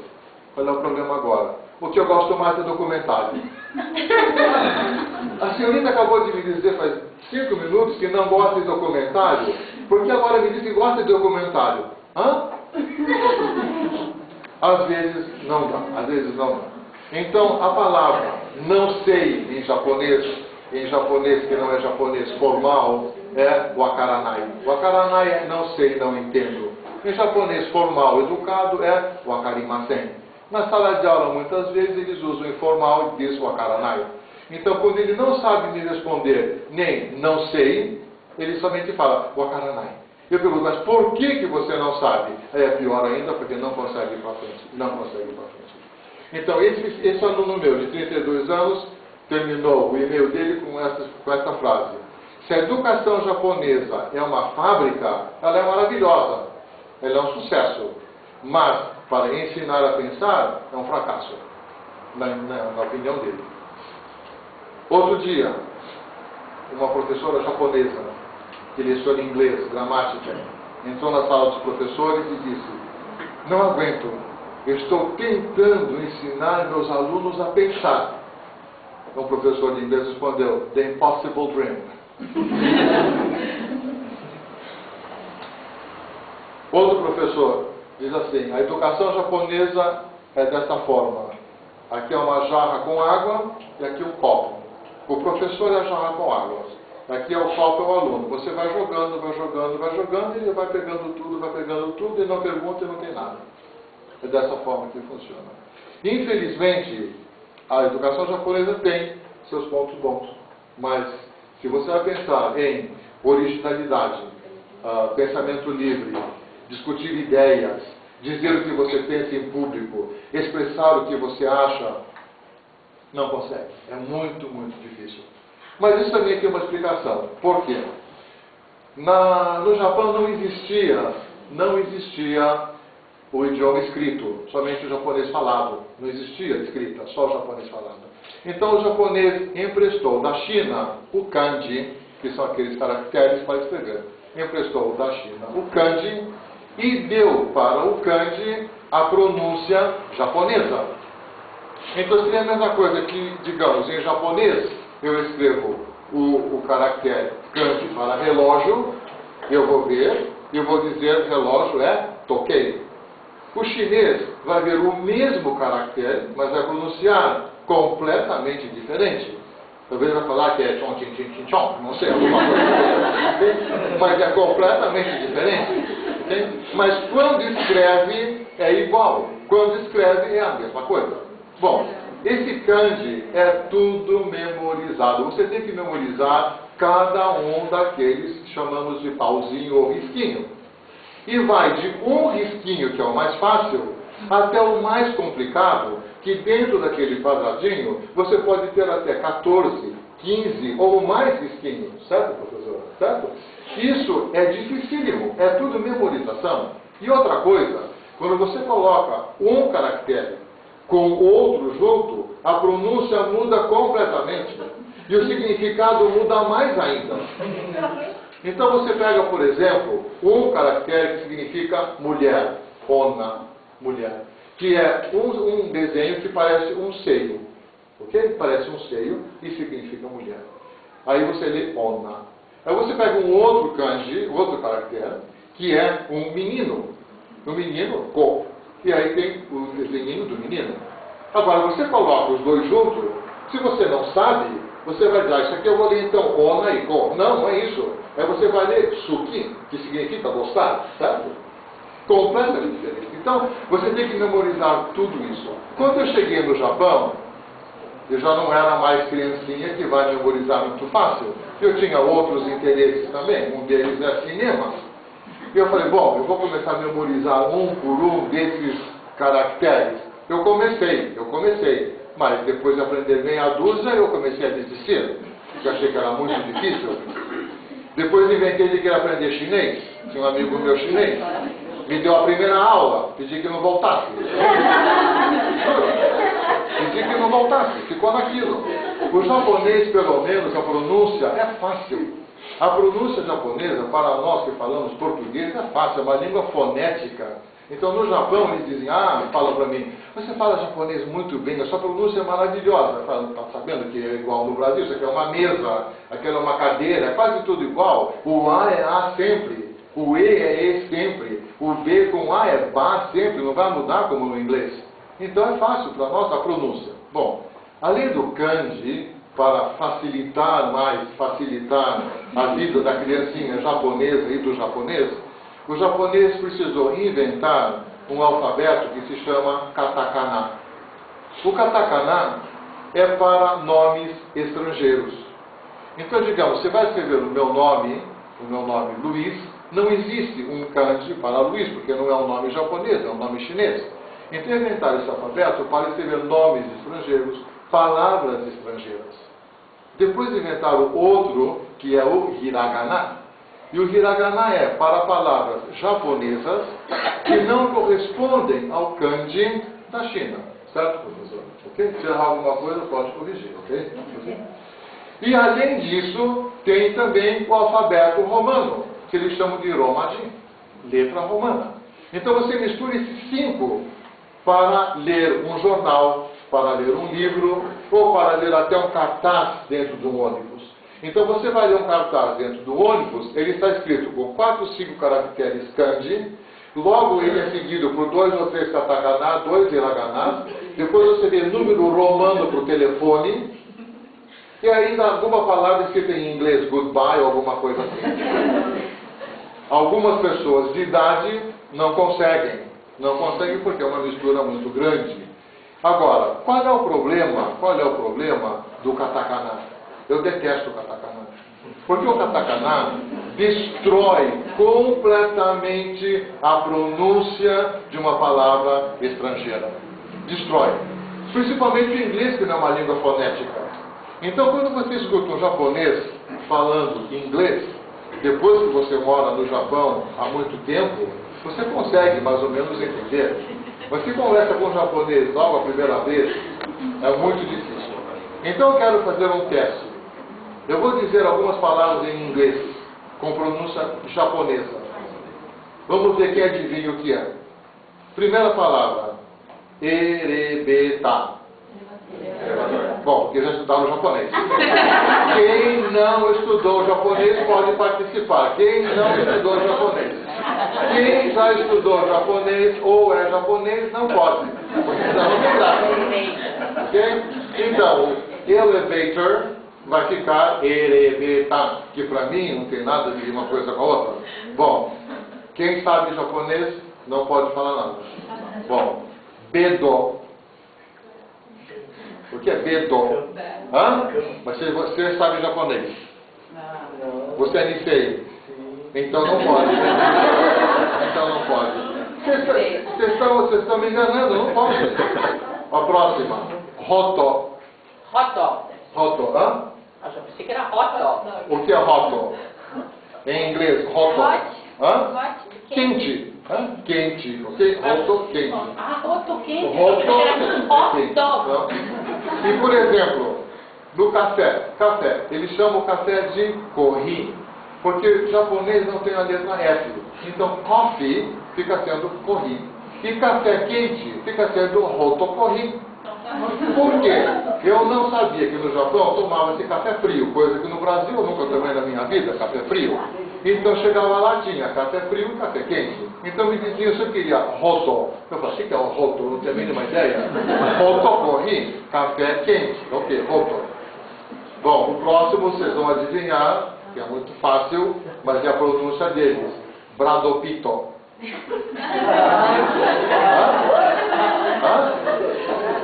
Qual é o problema agora? O que eu gosto mais é documentário. A senhorita acabou de me dizer faz 5 minutos que não gosta de documentário, porque agora me diz que gosta de documentário. Hã? Às vezes não dá. Então, a palavra não sei em japonês que não é japonês formal, é wakaranai. Wakaranai é não sei, não entendo. Em japonês formal, educado, é wakarimasen. Na sala de aula, muitas vezes, eles usam informal e diz wakaranai. Então, quando ele não sabe me responder, nem não sei, ele somente fala wakaranai. Eu pergunto, mas por que você não sabe? Aí é pior ainda, porque não consegue ir para frente. Então, esse aluno meu, de 32 anos, terminou o e-mail dele com essa frase. Se a educação japonesa é uma fábrica, ela é maravilhosa. Ela é um sucesso. Mas, para ensinar a pensar, é um fracasso. Na opinião dele. Outro dia, uma professora japonesa, que leciona inglês, gramática, entrou na sala dos professores e disse, não aguento, eu estou tentando ensinar meus alunos a pensar. Então o professor de inglês respondeu, The Impossible Dream. Outro professor diz assim, a educação japonesa é dessa forma. Aqui é uma jarra com água e aqui um copo. O professor é a jarra com água. Aqui é o copo, é o aluno. Você vai jogando, e ele vai pegando tudo, e não pergunta e não tem nada. É dessa forma que funciona. Infelizmente, a educação japonesa tem seus pontos bons. Mas, se você vai pensar em originalidade, pensamento livre, discutir ideias, dizer o que você pensa em público, expressar o que você acha, não consegue. É muito, muito difícil. Mas isso também tem uma explicação. Por quê? No Japão não existia o idioma escrito, somente o japonês falado. Não existia escrita, só o japonês falado. Então o japonês emprestou da China o kanji, que são aqueles caracteres para escrever. Emprestou da China o kanji e deu para o kanji a pronúncia japonesa. Então seria a mesma coisa que, digamos, em japonês, eu escrevo o caractere kanji para relógio, eu vou ver, e eu vou dizer relógio é toquei. O chinês vai ver o mesmo caractere, mas vai pronunciar completamente diferente. Talvez vai falar que é chon, chin, chin, chin, chon, não sei, alguma coisa. Okay? Mas é completamente diferente. Okay? Mas quando escreve é igual. Quando escreve é a mesma coisa. Bom, esse kanji é tudo memorizado. Você tem que memorizar cada um daqueles que chamamos de pauzinho ou risquinho. E vai de um risquinho, que é o mais fácil, até o mais complicado, que dentro daquele quadradinho você pode ter até 14, 15 ou mais risquinhos. Certo, professora? Certo? Isso é dificílimo. É tudo memorização. E outra coisa, quando você coloca um caractere com outro junto, a pronúncia muda completamente. E o significado muda mais ainda. Então você pega, por exemplo, um caractere que significa mulher, ona, mulher, que é um desenho que parece um seio. Ok? Parece um seio e significa mulher. Aí você lê ona. Aí você pega um outro kanji, outro caractere, que é um menino. Um menino, ko. E aí tem o desenho do menino. Agora, você coloca os dois juntos, se você não sabe, você vai dizer, isso aqui eu vou ler então ona e ko. Não, não é isso. Aí você vai ler suki, que significa gostar, certo? Completamente diferente. Então, você tem que memorizar tudo isso. Quando eu cheguei no Japão, eu já não era mais criancinha que vai memorizar muito fácil. Eu tinha outros interesses também, um deles é cinema. E eu falei, bom, eu vou começar a memorizar um por um desses caracteres. Eu comecei, mas depois de aprender meia dúzia, eu comecei a desistir, porque eu achei que era muito difícil. Depois inventei de querer aprender chinês, tinha um amigo meu chinês, me deu a primeira aula, pedi que não voltasse. Pedi que não voltasse, ficou naquilo. O japonês, pelo menos, a pronúncia é fácil. A pronúncia japonesa, para nós que falamos português, é fácil, é uma língua fonética. Então, no Japão, eles dizem, falam para mim, você fala japonês muito bem, a sua pronúncia é maravilhosa. Está sabendo que é igual no Brasil? Isso aqui é uma mesa, aquela é uma cadeira, é quase tudo igual. O A é A sempre, o E é E sempre, o B com A é BA sempre, não vai mudar como no inglês. Então, é fácil para nós a pronúncia. Bom, além do kanji, para facilitar a vida da criancinha japonesa e do japonês, o japonês precisou inventar um alfabeto que se chama katakana. O katakana é para nomes estrangeiros. Então, digamos, você vai escrever o meu nome Luiz, não existe um kanji para Luiz, porque não é um nome japonês, é um nome chinês. Então, inventaram esse alfabeto para escrever nomes estrangeiros, palavras estrangeiras. Depois inventaram outro, que é o hiragana. E o hiragana é para palavras japonesas que não correspondem ao kanji da China. Certo, professor? Okay? Se errar alguma coisa, pode corrigir. Okay? E além disso, tem também o alfabeto romano, que eles chamam de romaji, letra romana. Então você mistura esses 5 para ler um jornal, para ler um livro, ou para ler até um cartaz dentro de um ônibus. Então você vai ler um cartaz dentro do ônibus, ele está escrito com 4 ou 5 caracteres kanji, logo ele é seguido por 2 ou 3 katakana, 2 hiraganas, depois você vê número romano para o telefone, e ainda alguma palavra escrita em inglês, goodbye ou alguma coisa assim. Algumas pessoas de idade não conseguem porque é uma mistura muito grande. Agora, qual é o problema do katakana? Eu detesto o katakana. Porque o katakana destrói completamente a pronúncia de uma palavra estrangeira. Destrói. Principalmente o inglês, que não é uma língua fonética. Então, quando você escuta um japonês falando inglês, depois que você mora no Japão há muito tempo, você consegue mais ou menos entender. Mas se conversa com um japonês logo a primeira vez, é muito difícil. Então eu quero fazer um teste. Eu vou dizer algumas palavras em inglês, com pronúncia japonesa. Vamos ver quem adivinha o que é. Primeira palavra, erebeta. Bom, porque já estudaram japonês. Quem não estudou japonês pode participar. Quem não estudou japonês. Quem já estudou japonês ou é japonês não pode. Porque senão não dá. Ok? Então, elevator vai ficar erebetan, que para mim não tem nada de uma coisa com a outra. Bom, quem sabe japonês não pode falar nada. Bom, bedo. O que é bedo? Hã? Mas você sabe japonês. Você é Nisei. Então não pode. Então não pode. Vocês estão me enganando, não pode. A próxima. Roto. Hot dog. Roto, hã? Eu já pensei que era hot dog. O que é roto? Em inglês, roto. Hot. Hã? Quente. Hã? Quente, ok? Roto, quente. Ah, roto quente. Roto, Era hot quente. dog. Não? E, por exemplo, no café. Café. Eles chamam o café de kohi. Porque o japonês não tem a letra F. Então, coffee fica sendo kohi. E café quente fica sendo roto kohi. Por quê? Eu não sabia que no Japão tomava-se café frio, coisa que no Brasil eu nunca tomei na minha vida, café frio. Então chegava lá, tinha café frio e café quente. Então me diziam se eu queria roto. Eu falei, o que é o roto? Eu não tenho a mínima ideia. Roto corri, café quente. Ok, roto. Bom, o próximo vocês vão adivinhar, que é muito fácil, mas é a pronúncia deles. Bradopito.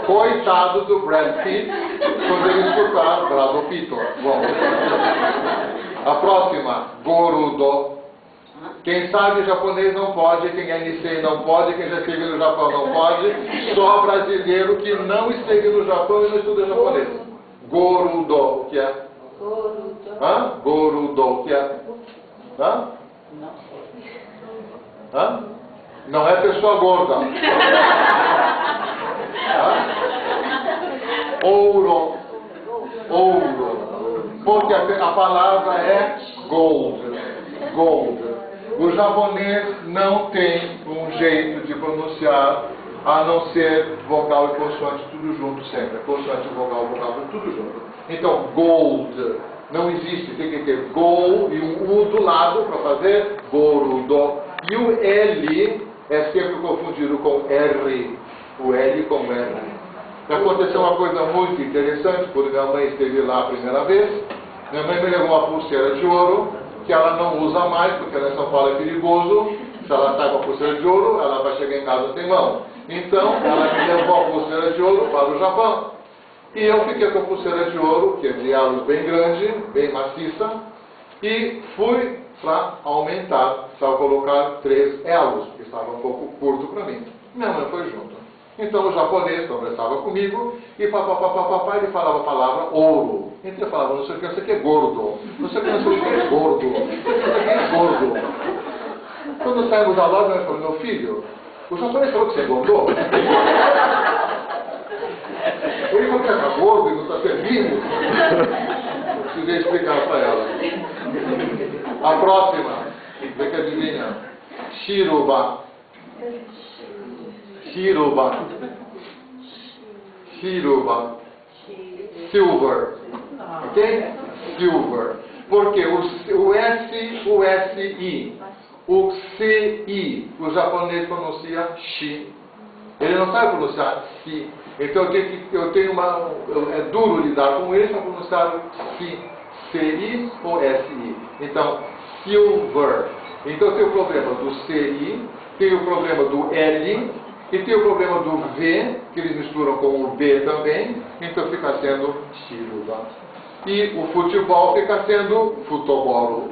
Coitado do Brad Pitt quando ele escutar Brado Pito. Bom, a próxima, Gorudo. Quem sabe japonês não pode, quem é Nisei não pode, quem já esteve no Japão não pode, só brasileiro que não esteve no Japão e não estuda japonês. Gorudo, o que é? Gorudo. Hã? Gorudo, o que é? Hã? Não sei. Hã? Não é pessoa gorda. Ouro. Ouro. Porque a palavra é gold. Gold. O japonês não tem um jeito de pronunciar a não ser vogal e consoante tudo junto sempre. Consoante, vogal, tudo junto. Então, gold não existe. Tem que ter go e um U do lado para fazer gorudo. E o L é sempre confundido com R. O L com R. Aconteceu uma coisa muito interessante, quando minha mãe esteve lá a primeira vez. Minha mãe me levou uma pulseira de ouro, que ela não usa mais, porque lá em São Paulo é perigoso. Se ela sai com a pulseira de ouro, ela vai chegar em casa sem mão. Então, ela me levou a pulseira de ouro para o Japão. E eu fiquei com a pulseira de ouro, que é de elos bem grande, bem maciça, e fui para aumentar, para colocar 3 elos, que estava um pouco curto para mim. Minha mãe foi junto. Então o japonês conversava comigo e papapá, ele falava a palavra ouro. Então eu falava, não sei o que, você que é gordo. Não sei o que, não sei o que é gordo. Você que é gordo. Quando saímos da loja, eu falei, meu filho, o japonês falou que você é gordo? Ele falou que era gordo e não está servindo. Precisei explicar para ela. A próxima, vê que adivinha. Shiruba. Shiruba. Shiruba. Silver. Ok? Silver. Porque o S, o SI, o CI, o japonês pronuncia shi. Ele não sabe pronunciar si. Então é duro lidar com ele para pronunciar si. CI ou SI. Então, silver. Então tem o problema do CI, tem o problema do L, e tem o problema do V, que eles misturam com o B também, então fica sendo shiruba. E o futebol fica sendo futebol.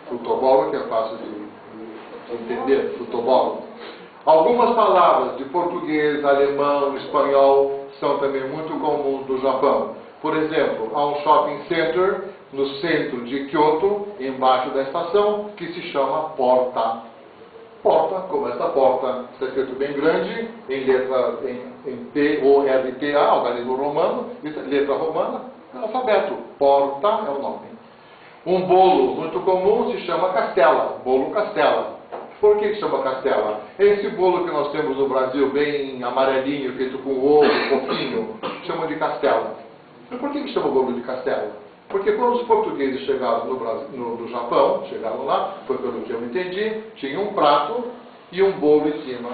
Futebol, que é fácil de entender, futebol. Algumas palavras de português, alemão, espanhol são também muito comuns no Japão. Por exemplo, há um shopping center no centro de Kyoto, embaixo da estação, que se chama Porta. Porta, como essa porta, está escrito bem grande, em letra em P-O-R-T-A, organismo romano, letra romana, é o alfabeto. Porta é o nome. Um bolo muito comum se chama castela, bolo castela. Por que chama castela? Esse bolo que nós temos no Brasil, bem amarelinho, feito com ovo, fofinho, chama de castela. E por que chama bolo de castela? Porque quando os portugueses chegaram no Japão, chegaram lá, foi pelo que eu entendi, tinha um prato e um bolo em cima.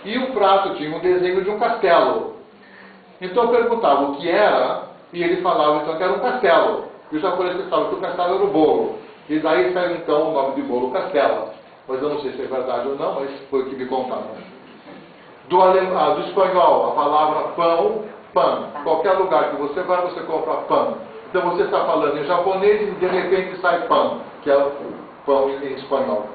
E o prato tinha um desenho de um castelo. Então eu perguntava o que era, e ele falava então que era um castelo. E o japonês pensava que o castelo era o bolo. E daí saiu então o nome de bolo Castela. Mas eu não sei se é verdade ou não, mas foi o que me contaram. Do espanhol, a palavra pão, pan. Qualquer lugar que você vai, você compra pão. Então você está falando em japonês e de repente sai pão, que é pão em espanhol.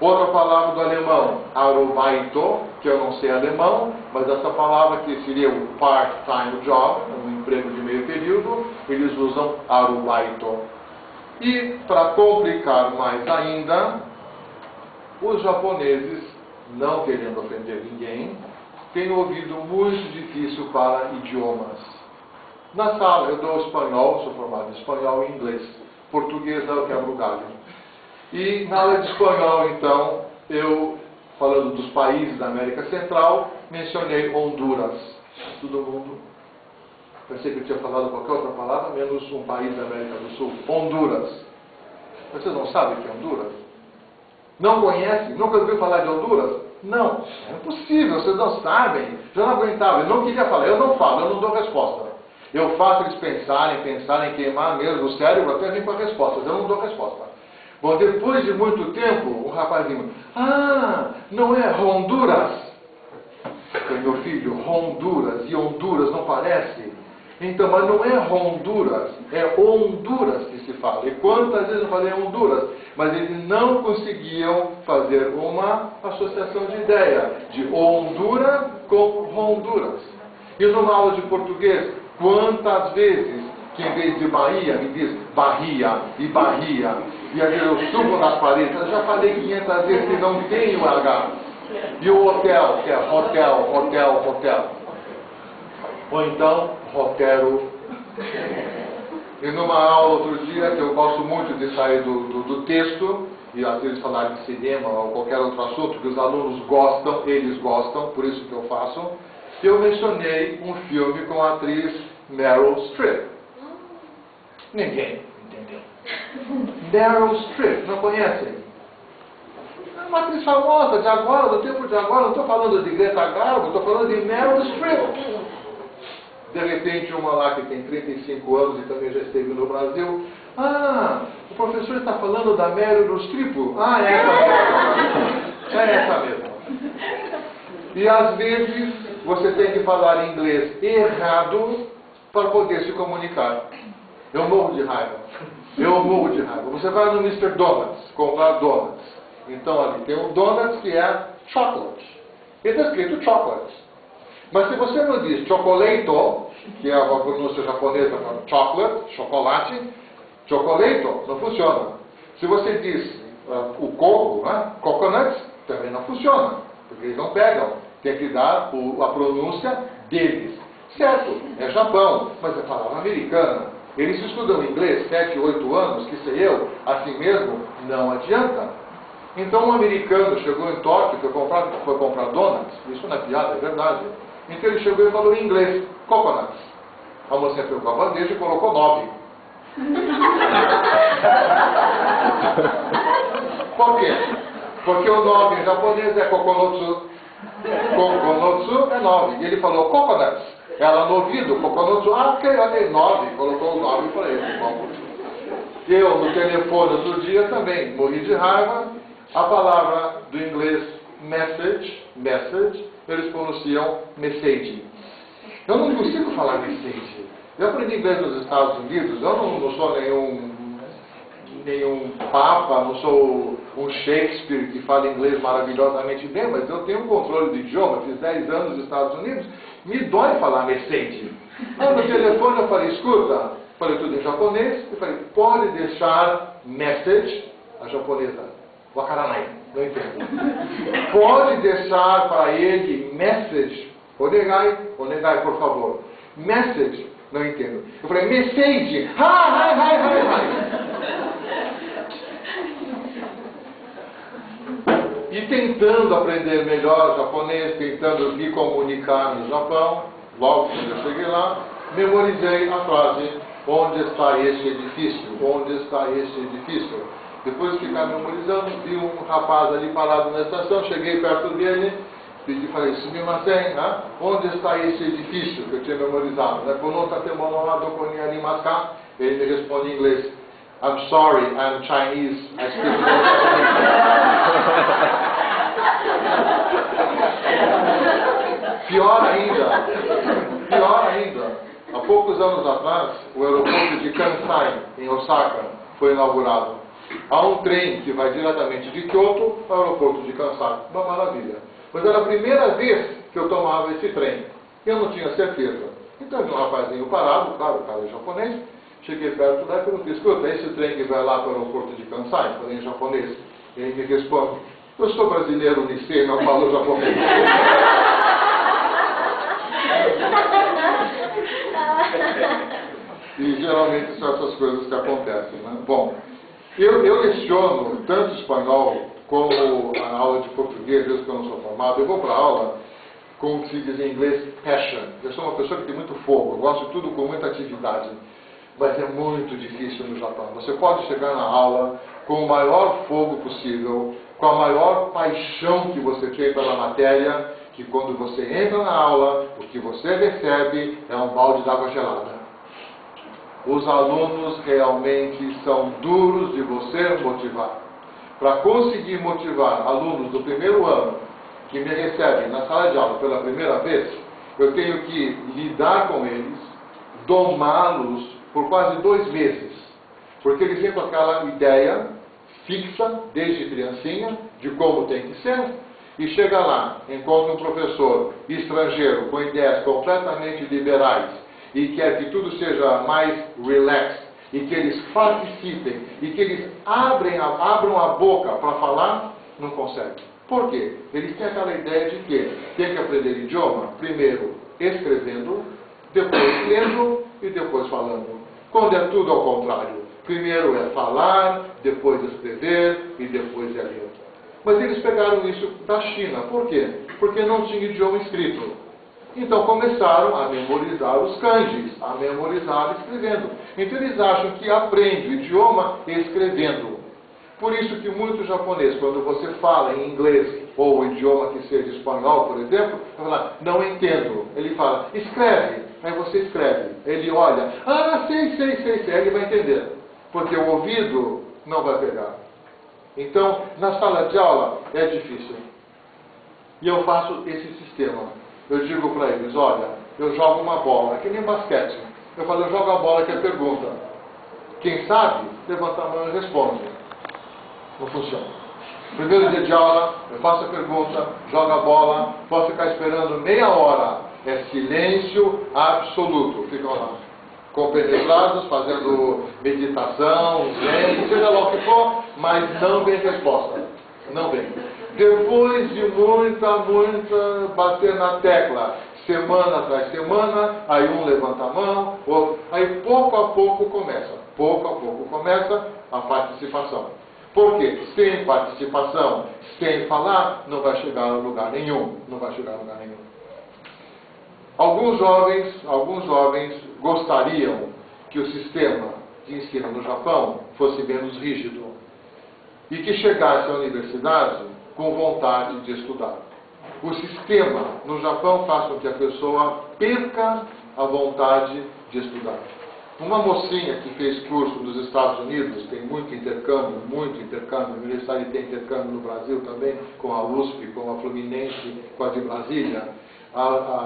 Outra palavra do alemão, arubaito, que eu não sei alemão, mas essa palavra que seria o part-time job, um emprego de meio período, eles usam arubaito. E, para complicar mais ainda, os japoneses, não querendo ofender ninguém, têm ouvido muito difícil para idiomas. Na sala eu dou espanhol, sou formado em espanhol e inglês. Português é o que é o galho. E na aula de espanhol, então, eu, falando dos países da América Central, mencionei Honduras. Todo mundo, pensei que eu tinha falado qualquer outra palavra, menos um país da América do Sul. Honduras. Vocês não sabem o que é Honduras? Não conhecem? Nunca ouviu falar de Honduras? Não. É impossível, vocês não sabem. Já não aguentava, eu não queria falar. Eu não falo, eu não dou resposta. Eu faço eles pensarem, queimar mesmo o cérebro até vir com a resposta. Eu não dou resposta. Bom, depois de muito tempo, o rapazinho, não é Honduras? Falei, meu filho, Honduras e Honduras não parece? Então, mas não é Honduras, é Honduras que se fala. E quantas vezes eu falei Honduras? Mas eles não conseguiam fazer uma associação de ideia de Honduras com Honduras. E numa aula de português, quantas vezes que em vez de Bahia me diz Bahia e Bahia, e aí eu subo nas paredes, eu já falei 500 vezes que não tem o H. E o hotel, que é hotel, hotel, hotel. Ou então, rotero. E numa aula outro dia, que eu gosto muito de sair do texto, e às vezes falar de cinema ou qualquer outro assunto que os alunos gostam, eles gostam, por isso que eu faço, eu mencionei um filme com a atriz Meryl Streep. Ninguém entendeu. Meryl Streep, não conhecem? É uma atriz famosa de agora, do tempo de agora, não estou falando de Greta Garbo, estou falando de Meryl Streep. De repente, uma lá que tem 35 anos e também já esteve no Brasil. O professor está falando da Meryl Streep. É essa mesmo. É essa mesmo. E às vezes, você tem que falar inglês errado para poder se comunicar. Eu morro de raiva. Você vai no Mr. Donuts comprar donuts. Então ali tem um donuts que é chocolate. E está escrito chocolate. Mas se você não diz chocolate, que é a pronúncia japonesa para chocolate, chocolate, chocolate, não funciona. Se você diz o coco, coconut, também não funciona. Porque eles não pegam. Tem que dar a pronúncia deles. Certo, é Japão, mas é palavra americana. Eles estudam inglês 7, 8 anos, que sei eu, assim mesmo, não adianta. Então um americano chegou em Tóquio, foi comprar donuts, isso não é piada, é verdade. Então ele chegou e falou em inglês, coconuts. A moça pegou a bandeja e colocou 9. Por quê? Porque o 9 em japonês é kokonotsu. Kokonotsu é 9. E ele falou coconuts. Ela no ouvido, coconutsu, ok, olha 9. Colocou o 9 para ele. Bom, eu no telefone outro dia também morri de raiva. A palavra do inglês message, eles pronunciam message. Eu não consigo falar message. Eu aprendi inglês nos Estados Unidos, eu não sou nenhum papa, não sou um Shakespeare que fala inglês maravilhosamente bem, mas eu tenho um controle do idioma, fiz 10 anos nos Estados Unidos, me dói falar message. No telefone eu falei, escuta, falei tudo em japonês, eu falei, pode deixar message, a japonesa, wakaranai, não entendo. Pode deixar para ele message, onegai, por favor. Message, não entendo. Eu falei, message, E tentando aprender melhor japonês, tentando me comunicar no Japão, logo quando eu cheguei lá, memorizei a frase, onde está este edifício? Onde está este edifício? Depois de ficar memorizando, vi um rapaz ali parado na estação, cheguei perto dele, pedi, falei, sumimasen, onde está esse edifício que eu tinha memorizado? Ele me responde em inglês: I'm sorry, I'm Chinese, I speak Japanese. Pior ainda, há poucos anos atrás, o aeroporto de Kansai, em Osaka, foi inaugurado. Há um trem que vai diretamente de Kyoto ao aeroporto de Kansai. Uma maravilha. Mas era a primeira vez que eu tomava esse trem. Eu não tinha certeza. Então, eu vi um rapazinho parado, claro, o cara é japonês. Cheguei perto dele e perguntei: escuta, esse trem que vai lá para o aeroporto de Kansai? Falei em japonês. E ele me responde: eu sou brasileiro, Nisei, não falo japonês. E geralmente são essas coisas que acontecem, né? Bom, eu leciono tanto espanhol como a aula de português, desde que eu não sou formado. Eu vou para a aula com o que se diz em inglês passion. Eu sou uma pessoa que tem muito fogo, eu gosto de tudo com muita atividade. Mas é muito difícil no Japão. Você pode chegar na aula com o maior fogo possível, com a maior paixão que você tem pela matéria, que quando você entra na aula, o que você recebe é um balde d'água gelada. Os alunos realmente são duros de você motivar. Para conseguir motivar alunos do primeiro ano, que me recebem na sala de aula pela primeira vez, eu tenho que lidar com eles, domá-los por quase 2 meses. Porque eles vêm com aquela ideia fixa, desde criancinha, de como tem que ser, e chega lá, encontra um professor estrangeiro com ideias completamente liberais e quer que tudo seja mais relaxed, e que eles participem, e que eles abram a boca para falar, não consegue. Por quê? Eles têm aquela ideia de que tem que aprender idioma, primeiro escrevendo, depois lendo e depois falando. Quando é tudo ao contrário. Primeiro é falar, depois escrever e depois é ler. Mas eles pegaram isso da China. Por quê? Porque não tinha idioma escrito. Então começaram a memorizar os kanjis, a memorizar escrevendo. Então eles acham que aprende o idioma escrevendo. Por isso que muito japonês, quando você fala em inglês ou o idioma que seja espanhol, por exemplo, vai falar: não entendo. Ele fala: escreve. Aí você escreve. Ele olha: ah, sei. Ele vai entender. Porque o ouvido não vai pegar. Então, na sala de aula é difícil. E eu faço esse sistema. Eu digo para eles: olha, eu jogo uma bola, é que nem basquete. Eu falo: eu jogo a bola, que é pergunta. Quem sabe, levanta a mão e responde. Não funciona. Primeiro dia de aula, eu faço a pergunta, jogo a bola, posso ficar esperando meia hora. É silêncio absoluto. Ficam lá, compenetrados, fazendo meditação, zen, seja lá o que for, mas não vem resposta. Não vem. Depois de muita bater na tecla, semana atrás semana, aí um levanta a mão, outro, aí pouco a pouco começa a participação. Porque sem participação, sem falar, não vai chegar a lugar nenhum. Alguns jovens gostariam que o sistema de ensino no Japão fosse menos rígido e que chegasse à universidade com vontade de estudar. O sistema no Japão faz com que a pessoa perca a vontade de estudar. Uma mocinha que fez curso nos Estados Unidos, tem muito intercâmbio, a universidade tem intercâmbio no Brasil também, com a USP, com a Fluminense, com a de Brasília.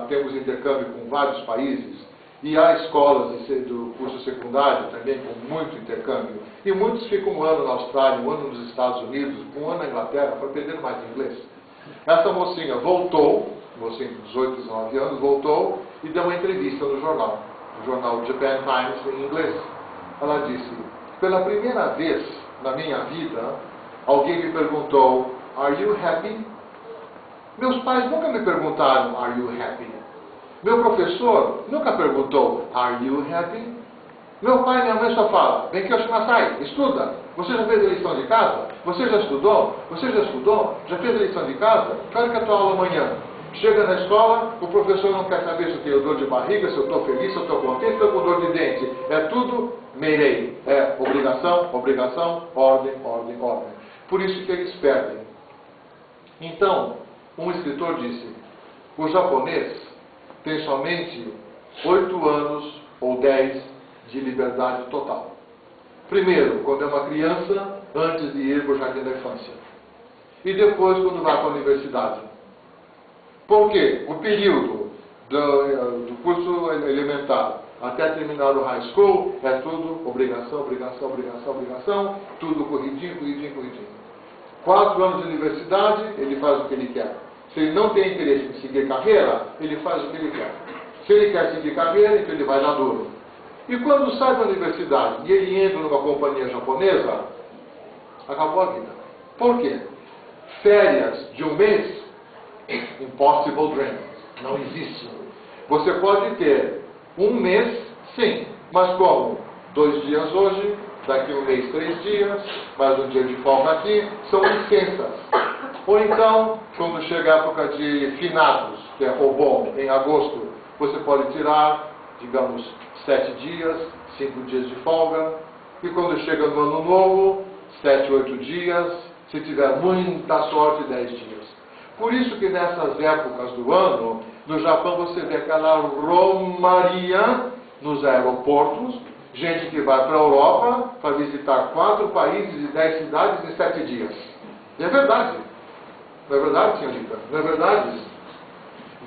Temos intercâmbio com vários países. E há escolas do curso secundário também com muito intercâmbio. E muitos ficam um ano na Austrália, um ano nos Estados Unidos, um ano na Inglaterra, para aprender mais inglês. Essa mocinha voltou, mocinha de 18, 19 anos, voltou e deu uma entrevista no jornal Japan Times em inglês. Ela disse: pela primeira vez na minha vida, alguém me perguntou: are you happy? Meus pais nunca me perguntaram: are you happy? Meu professor nunca perguntou: are you happy? Meu pai e minha mãe só falam: vem aqui, Oshimasai, estuda. Você já fez a lição de casa? Você já estudou? Já fez a lição de casa? Quero que a tua aula amanhã. Chega na escola, o professor não quer saber se eu tenho dor de barriga, se eu estou feliz, se eu estou contente, se eu estou com dor de dente. É tudo meirei. É obrigação, ordem. Por isso que eles perdem. Então, um escritor disse: o japonês tem somente 8 anos ou 10 de liberdade total. Primeiro, quando é uma criança, antes de ir para o jardim da infância. E depois, quando vai para a universidade. Por quê? O período do curso elementar até terminar o high school é tudo obrigação, obrigação, obrigação, obrigação, tudo corridinho, corridinho, corridinho. 4 anos de universidade, ele faz o que ele quer. Se ele não tem interesse em seguir carreira, ele faz o que ele quer. Se ele quer seguir carreira, então ele vai dar duro. E quando sai da universidade e ele entra numa companhia japonesa, acabou a vida. Por quê? Férias de um mês, impossible dream. Não existe. Você pode ter um mês, sim, mas como? 2 dias hoje, daqui um mês 3 dias, mais um dia de folga aqui, são licenças. Ou então, quando chega a época de finados, que é Obon, em agosto, você pode tirar, digamos, 7 dias, 5 dias de folga. E quando chega no ano novo, 7, 8 dias, se tiver muita sorte, 10 dias. Por isso que nessas épocas do ano, no Japão você vê aquela romaria nos aeroportos, gente que vai para a Europa para visitar 4 países e 10 cidades em 7 dias. E é verdade. Não é verdade, senhorita? Não é verdade?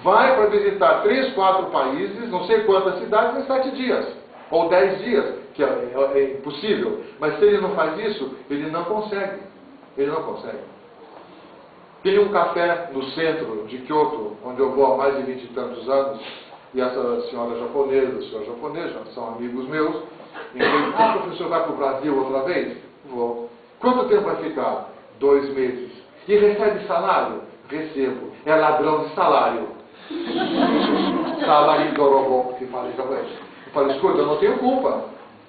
Vai para visitar 3, 4 países, não sei quantas cidades em 7 dias. Ou 10 dias, que é impossível. Mas se ele não faz isso, ele não consegue. Ele não consegue. Tem um café no centro de Kyoto, onde eu vou há mais de 20 e tantos anos, e essa senhora japonesa, o senhor japonês, são amigos meus, e ele disse, professor, vai para o Brasil outra vez? Vou. Quanto tempo vai ficar? 2 meses. E recebe salário? Recebo. É ladrão de salário. Salário do robô, que fala em japonês. Eu falei, escuta, eu não tenho culpa.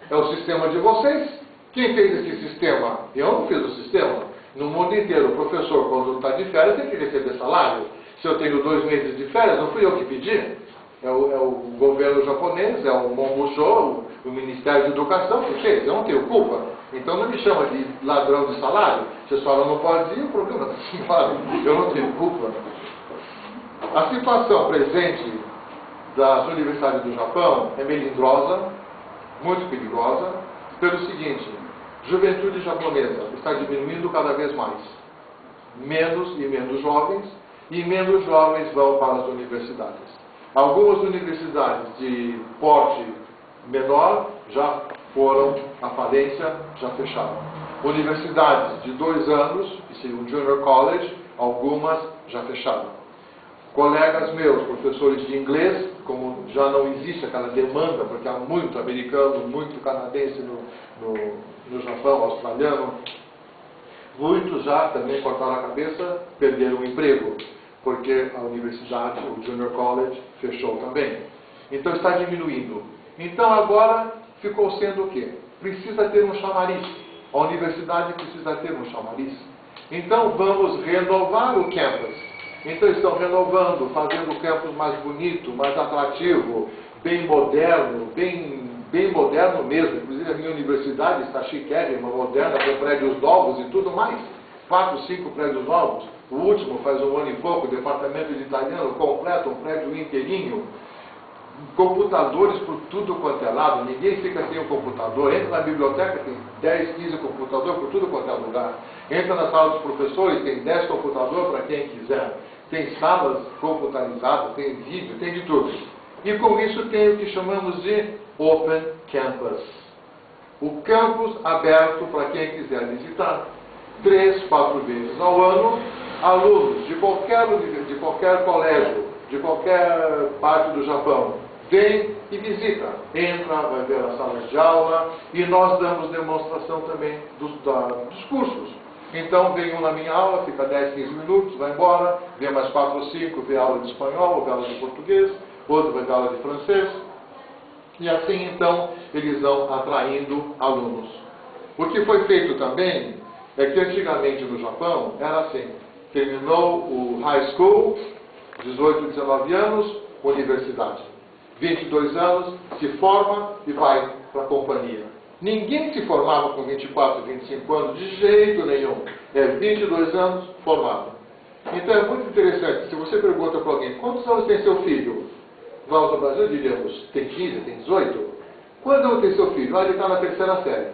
É o sistema de vocês. Quem fez esse sistema? Eu não fiz o sistema. No mundo inteiro, o professor, quando está de férias, tem que receber salário. Se eu tenho 2 meses de férias, não fui eu que pedi. É o governo japonês, é o Monbusho, o Ministério de Educação que fez. Eu não tenho culpa. Então não me chama de ladrão de salário. Se a senhora não pode ir, o problema da senhora. Eu não tenho culpa. A situação presente das universidades do Japão é melindrosa, muito perigosa, pelo seguinte: juventude japonesa está diminuindo cada vez mais. Menos e menos jovens, e menos jovens vão para as universidades. Algumas universidades de porte menor já foram à falência, já fecharam. Universidades de 2 anos, que seria o Junior College, algumas já fecharam. Colegas meus, professores de inglês, como já não existe aquela demanda, porque há muito americano, muito canadense no Japão, australiano, muitos já também cortaram a cabeça, perderam o emprego, porque a universidade, o Junior College, fechou também. Então está diminuindo. Então agora ficou sendo o quê? Precisa ter um chamariz. A universidade precisa ter um chamariz. Então vamos renovar o campus. Então estão renovando, fazendo o campus mais bonito, mais atrativo, bem moderno, bem moderno mesmo. Inclusive a minha universidade está chiquérrima, moderna, com prédios novos e tudo mais. 4, 5 prédios novos. O último faz 1 ano e pouco, o departamento de italiano completo, um prédio inteirinho. Computadores por tudo quanto é lado, ninguém fica sem um computador. Entra na biblioteca, tem 10, 15 computadores por tudo quanto é lugar. Entra na sala dos professores, tem 10 computadores para quem quiser. Tem salas computarizadas, tem vídeo, tem de tudo. E com isso tem o que chamamos de Open Campus. O campus aberto para quem quiser visitar. 3, 4 vezes ao ano, alunos de qualquer colégio, de qualquer parte do Japão, vem e visita. Entra, vai ver as salas de aula e nós damos demonstração também dos cursos. Então vem um na minha aula, fica 10, 15 minutos, vai embora, vem mais 4 ou 5, vê aula de espanhol, vê aula de português, outro vai ver aula de francês. E assim então eles vão atraindo alunos. O que foi feito também é que antigamente no Japão era assim: terminou o high school, 18, 19 anos, universidade. 22 anos, se forma e vai para a companhia. Ninguém se formava com 24, 25 anos, de jeito nenhum. É 22 anos, formado. Então é muito interessante, se você pergunta para alguém, quantos anos tem seu filho? Nós no Brasil diríamos, tem 15, tem 18? Quando não tem seu filho? Ele está na terceira série.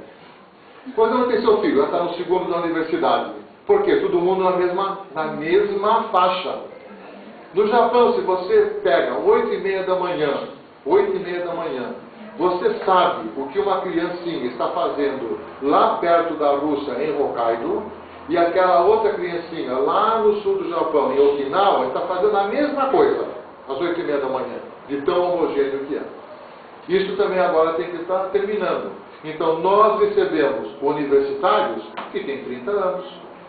Quando não tem seu filho? Ele está no segundo da universidade. Por quê? Todo mundo na mesma faixa. No Japão, se você pega 8h30 da manhã, você sabe o que uma criancinha está fazendo lá perto da Rússia, em Hokkaido, e aquela outra criancinha lá no sul do Japão, em Okinawa, está fazendo a mesma coisa, às 8h30 da manhã, de tão homogêneo que é. Isso também agora tem que estar terminando. Então, nós recebemos universitários que têm 30 anos,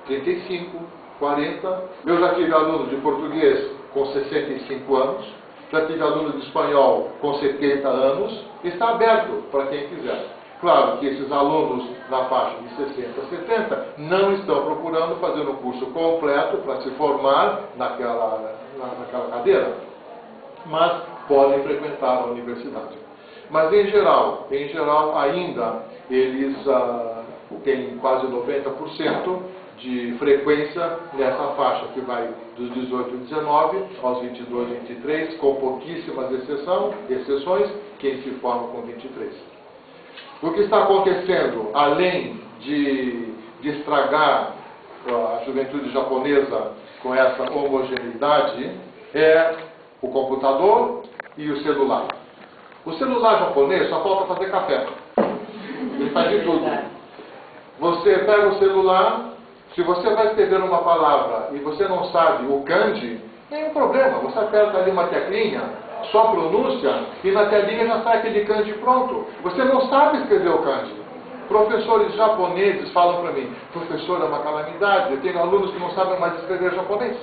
35, 40. Eu já tive aluno de português com 65 anos, já tive aluno de espanhol com 70 anos, está aberto para quem quiser. Claro que esses alunos na faixa de 60, 70 não estão procurando fazer um curso completo para se formar naquela cadeira, mas podem frequentar a universidade. Mas em geral ainda eles têm quase 90% de frequência nessa faixa que vai dos 18 e 19 aos 22 e 23, com pouquíssimas exceções, quem se forma com 23. O que está acontecendo, além de estragar a juventude japonesa com essa homogeneidade, é o computador e o celular. O celular japonês só falta fazer café. Ele faz de tudo. Você pega o celular, se você vai escrever uma palavra e você não sabe o kanji, nenhum problema. Você aperta ali uma teclinha, só pronúncia, e na telinha já sai aquele kanji pronto. Você não sabe escrever o kanji. Professores japoneses falam para mim, professor, é uma calamidade, eu tenho alunos que não sabem mais escrever japonês.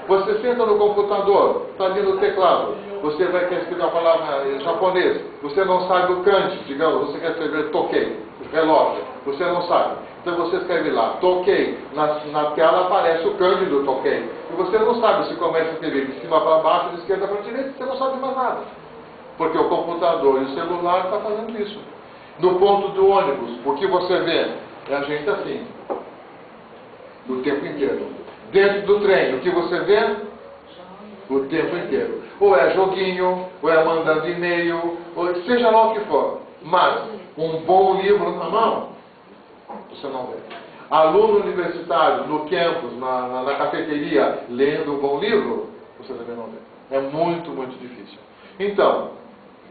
Você senta no computador, está ali no teclado, você vai querer escrever a palavra em japonês, você não sabe o kanji, digamos, você quer escrever toquei, relógio, você não sabe. Então você escreve lá, toquei, na tela aparece o kanji do toquei. E você não sabe se começa a escrever de cima para baixo, de esquerda para direita, você não sabe mais nada. Porque o computador e o celular estão fazendo isso. No ponto do ônibus, o que você vê? É a gente assim, o tempo inteiro. Dentro do trem, o que você vê? O tempo inteiro. Ou é joguinho, ou é mandando e-mail, ou seja lá o que for. Mas um bom livro na mão, você não vê. Aluno universitário no campus, na cafeteria, lendo um bom livro, você também não vê. É muito, muito difícil. Então,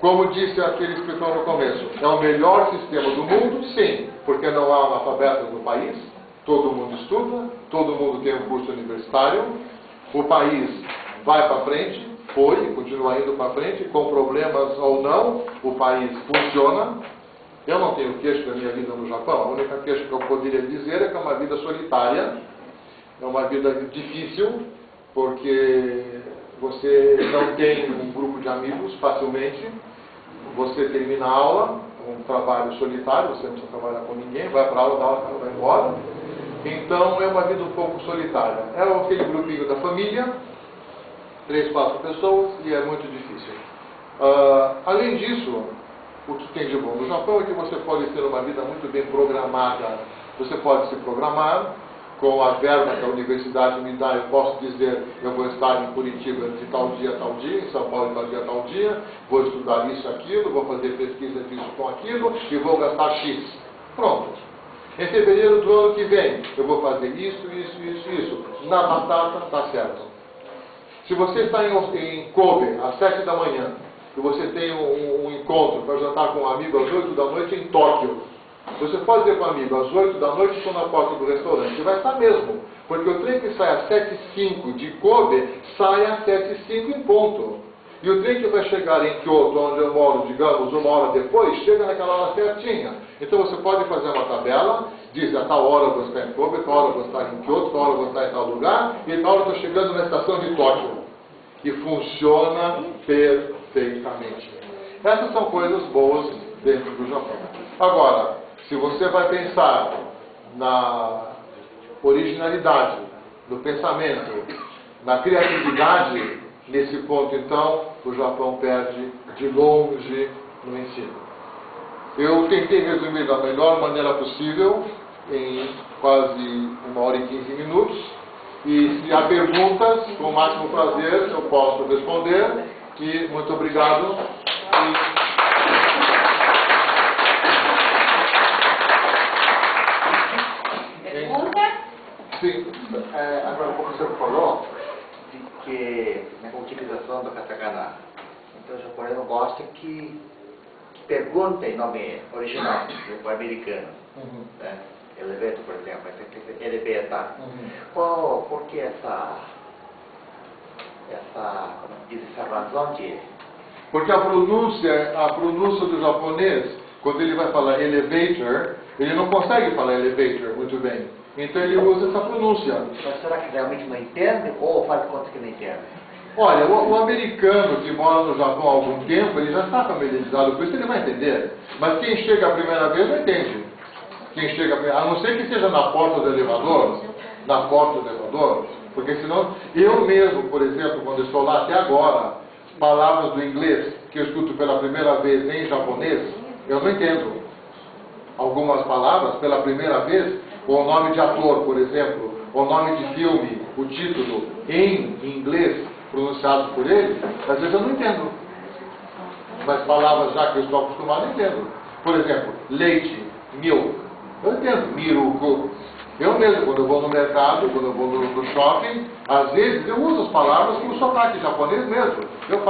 como disse aquele escritor no começo, é o melhor sistema do mundo? Sim, porque não há analfabetos no país, todo mundo estuda, todo mundo tem um curso universitário, o país vai para frente, foi e continua indo para frente, com problemas ou não, o país funciona. Eu não tenho queixa da minha vida no Japão, a única queixa que eu poderia dizer é que é uma vida solitária, é uma vida difícil, porque você não tem um grupo de amigos facilmente, você termina a aula, um trabalho solitário, você não precisa trabalhar com ninguém, vai para a aula, dá aula, vai embora. Então é uma vida um pouco solitária. É aquele grupinho da família, 3, 4 pessoas, e é muito difícil. Além disso, o que tem de bom no Japão é que você pode ter uma vida muito bem programada. Você pode se programar com a verba que a universidade me dá. Eu posso dizer, eu vou estar em Curitiba de tal dia, em São Paulo de tal dia, vou estudar isso, aquilo, vou fazer pesquisa disso com aquilo e vou gastar X. Pronto. Em fevereiro do ano que vem, eu vou fazer isso. Na batata, está certo. Se você está em Kobe, às 7 da manhã, e você tem um encontro para jantar com um amigo às 8 da noite em Tóquio, você pode dizer para o amigo, às 8 da noite estou na porta do restaurante. E vai estar mesmo. Porque o trem que sai às 7h05 de Kobe, sai às 7h05 em ponto. E o trem que vai chegar em Kyoto, onde eu moro, digamos, 1 hora depois, chega naquela hora certinha. Então você pode fazer uma tabela, diz a tal hora eu vou estar em Kobe, tal hora eu vou estar em Kyoto, tal hora eu vou estar em tal lugar, e tal hora eu estou chegando na estação de Tóquio. E funciona perfeitamente. Essas são coisas boas dentro do Japão. Agora, se você vai pensar na originalidade, no pensamento, na criatividade, nesse ponto, então, o Japão perde de longe no ensino. Eu tentei resumir da melhor maneira possível, em quase 1 hora e 15 minutos, e se há perguntas, com o máximo prazer, eu posso responder, e muito obrigado. Agora, o professor falou de que na utilização do katakana, então o japonês não gosta que perguntem nome original, o americano. Né? Elevator, por exemplo, tem que ser elevator. Por que como diz, essa razão de... Porque a pronúncia do japonês, quando ele vai falar elevator, ele não consegue falar elevator muito bem. Então ele usa essa pronúncia. Mas será que realmente não entende ou faz de conta que não entende? Olha, o americano que mora no Japão há algum tempo, ele já está familiarizado com isso, ele vai entender. Mas quem chega a primeira vez não entende. Quem chega a não ser que seja na porta do elevador, porque senão, eu mesmo, por exemplo, quando estou lá até agora, palavras do inglês que eu escuto pela primeira vez em japonês, eu não entendo. Algumas palavras pela primeira vez, ou o nome de ator, por exemplo, ou o nome de filme, o título, em inglês, pronunciado por ele, às vezes eu não entendo. Mas palavras já que eu estou acostumado, eu entendo. Por exemplo, leite, milk, eu entendo, miruku. Eu mesmo, quando eu vou no mercado, quando eu vou no shopping, às vezes eu uso as palavras com sotaque japonês mesmo. Eu falo